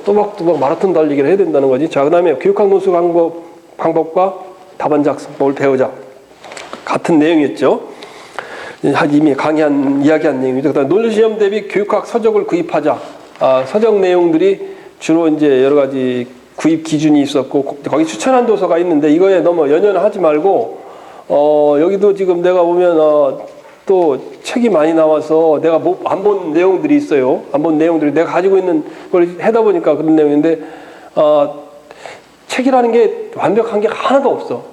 Speaker 1: 또박또박 마라톤 달리기를 해야 된다는 거지. 자, 그 다음에 교육학 논술 방법과 답안 작성법을 배우자. 같은 내용이었죠. 이미 이야기한 내용이죠. 그다음 논술시험 대비 교육학 서적을 구입하자. 서적 내용들이 주로 이제 여러 가지 구입 기준이 있었고 거기 추천한 도서가 있는데 이거에 너무 연연하지 말고 여기도 지금 내가 보면 또 책이 많이 나와서 내가 안 본 내용들이 있어요. 안 본 내용들이 내가 가지고 있는 걸 하다 보니까 그런 내용인데 책이라는 게 완벽한 게 하나도 없어.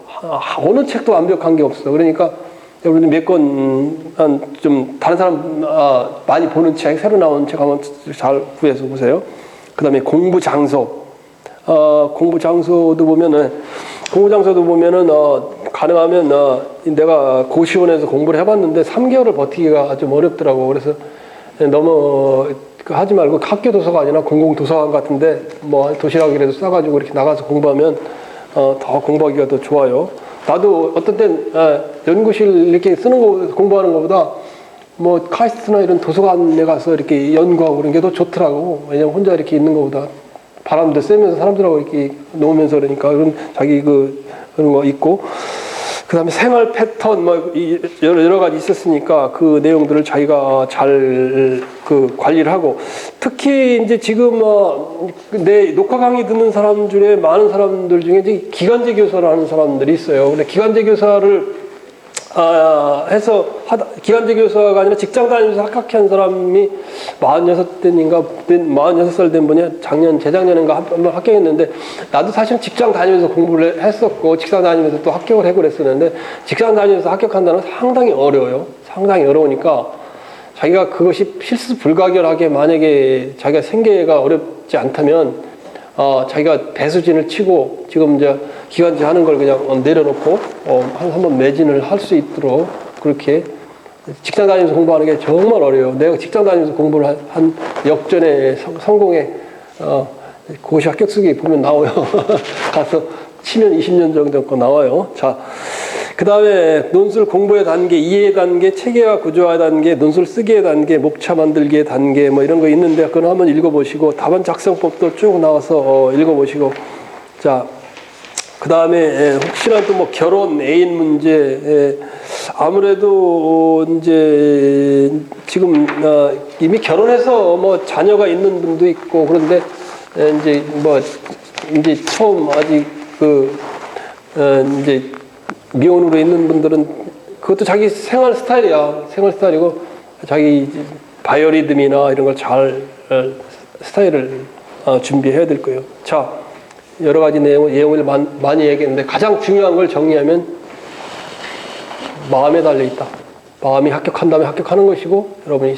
Speaker 1: 어느 책도 완벽한 게 없어. 그러니까 여러분들 몇 권 좀 다른 사람 많이 보는 책, 새로 나온 책 한번 잘 구해서 보세요. 그 다음에 공부 장소도 보면은 가능하면 내가 고시원에서 공부를 해봤는데 3개월을 버티기가 좀 어렵더라고. 그래서 너무 하지 말고 학교 도서가 아니라 공공 도서관 같은데 뭐 도시락이라도 싸가지고 이렇게 나가서 공부하면 더 공부하기가 더 좋아요. 나도 어떤 땐 연구실 이렇게 공부하는 것보다 뭐 카이스트나 이런 도서관에 가서 이렇게 연구하고 그런 게 더 좋더라고. 왜냐면 혼자 이렇게 있는 것보다 바람도 쐬면서 사람들하고 이렇게 놓으면서 그러니까 그런 자기 그런 거 있고. 그 다음에 생활 패턴, 여러 가지 있었으니까 그 내용들을 자기가 잘 관리를 하고, 특히 이제 지금 내 녹화 강의 듣는 사람 중에 많은 사람들 중에 이제 기간제 교사를 하는 사람들이 있어요. 근데 기간제 교사를 해서 기간제 교사가 아니라 직장 다니면서 합격한 사람이 46살 된 분이 재작년인가 한번 합격했는데, 나도 사실 직장 다니면서 공부를 했었고 직장 다니면서 또 합격을 하고 그랬었는데, 직장 다니면서 합격한다는 건 상당히 어려워요. 상당히 어려우니까 자기가 그것이 필수 불가결하게 만약에 자기가 생계가 어렵지 않다면 자기가 배수진을 치고 지금 이제 기간제 하는 걸 그냥 내려놓고 한번 매진을 할 수 있도록, 그렇게 직장 다니면서 공부하는 게 정말 어려워요. 내가 직장 다니면서 공부를 한 역전에 성공해 그것이 합격수기 보면 나와요. 가서 치면 20년 정도 거 나와요. 자, 그 다음에 논술 공부의 단계, 이해의 단계, 체계와 구조화의 단계, 논술 쓰기의 단계, 목차 만들기의 단계, 뭐 이런 거 있는데 그건 한번 읽어보시고, 답안 작성법도 쭉 나와서 읽어보시고, 자, 그 다음에 혹시나 또 뭐 결혼, 애인 문제, 아무래도 이제 지금 이미 결혼해서 뭐 자녀가 있는 분도 있고, 그런데 이제 뭐 이제 처음 아직 이제 미혼으로 있는 분들은 그것도 자기 생활 스타일이야. 생활 스타일이고, 자기 바이오리듬이나 이런 걸 잘 스타일을 준비해야 될 거예요. 자, 여러 가지 내용을 많이 얘기했는데 가장 중요한 걸 정리하면 마음에 달려 있다. 마음이 합격한다면 합격하는 것이고, 여러분이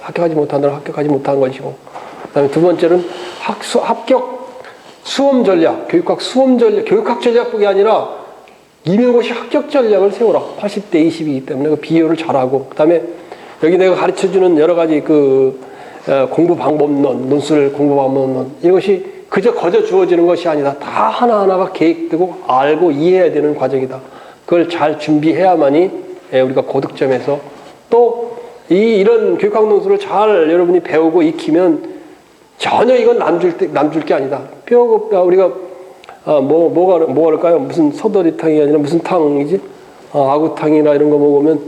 Speaker 1: 합격하지 못한다면 합격하지 못하는 것이고, 그다음에 두 번째는 합격 수험 전략, 교육학 수험 전략, 교육학 전략뿐이 아니라 임용고시 합격 전략을 세우라. 80대 20이기 때문에 그 비교를 잘하고, 그다음에 여기 내가 가르쳐주는 여러 가지 공부 방법론, 논술 공부 방법론, 이것이 거저 주어지는 것이 아니다. 다 하나하나가 계획되고 알고 이해해야 되는 과정이다. 그걸 잘 준비해야만이 우리가 고득점에서 또 이런 교육학 논술을 잘 여러분이 배우고 익히면 전혀 이건 남줄 게 아니다. 우리가 뭐가 그럴까요? 무슨 서더리탕이 아니라 무슨 탕이지? 아구탕이나 이런 거 먹으면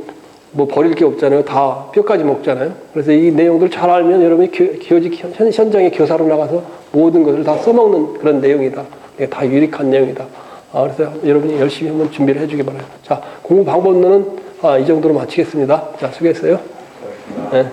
Speaker 1: 뭐 버릴 게 없잖아요. 다 뼈까지 먹잖아요. 그래서 이 내용들 잘 알면 여러분이 교직 현장에 교사로 나가서 모든 것을 다 써먹는 그런 내용이다. 이게 다 유익한 내용이다. 그래서 여러분이 열심히 한번 준비를 해주기 바랍니다. 자, 공부 방법론은 이 정도로 마치겠습니다. 자, 수고했어요. 네.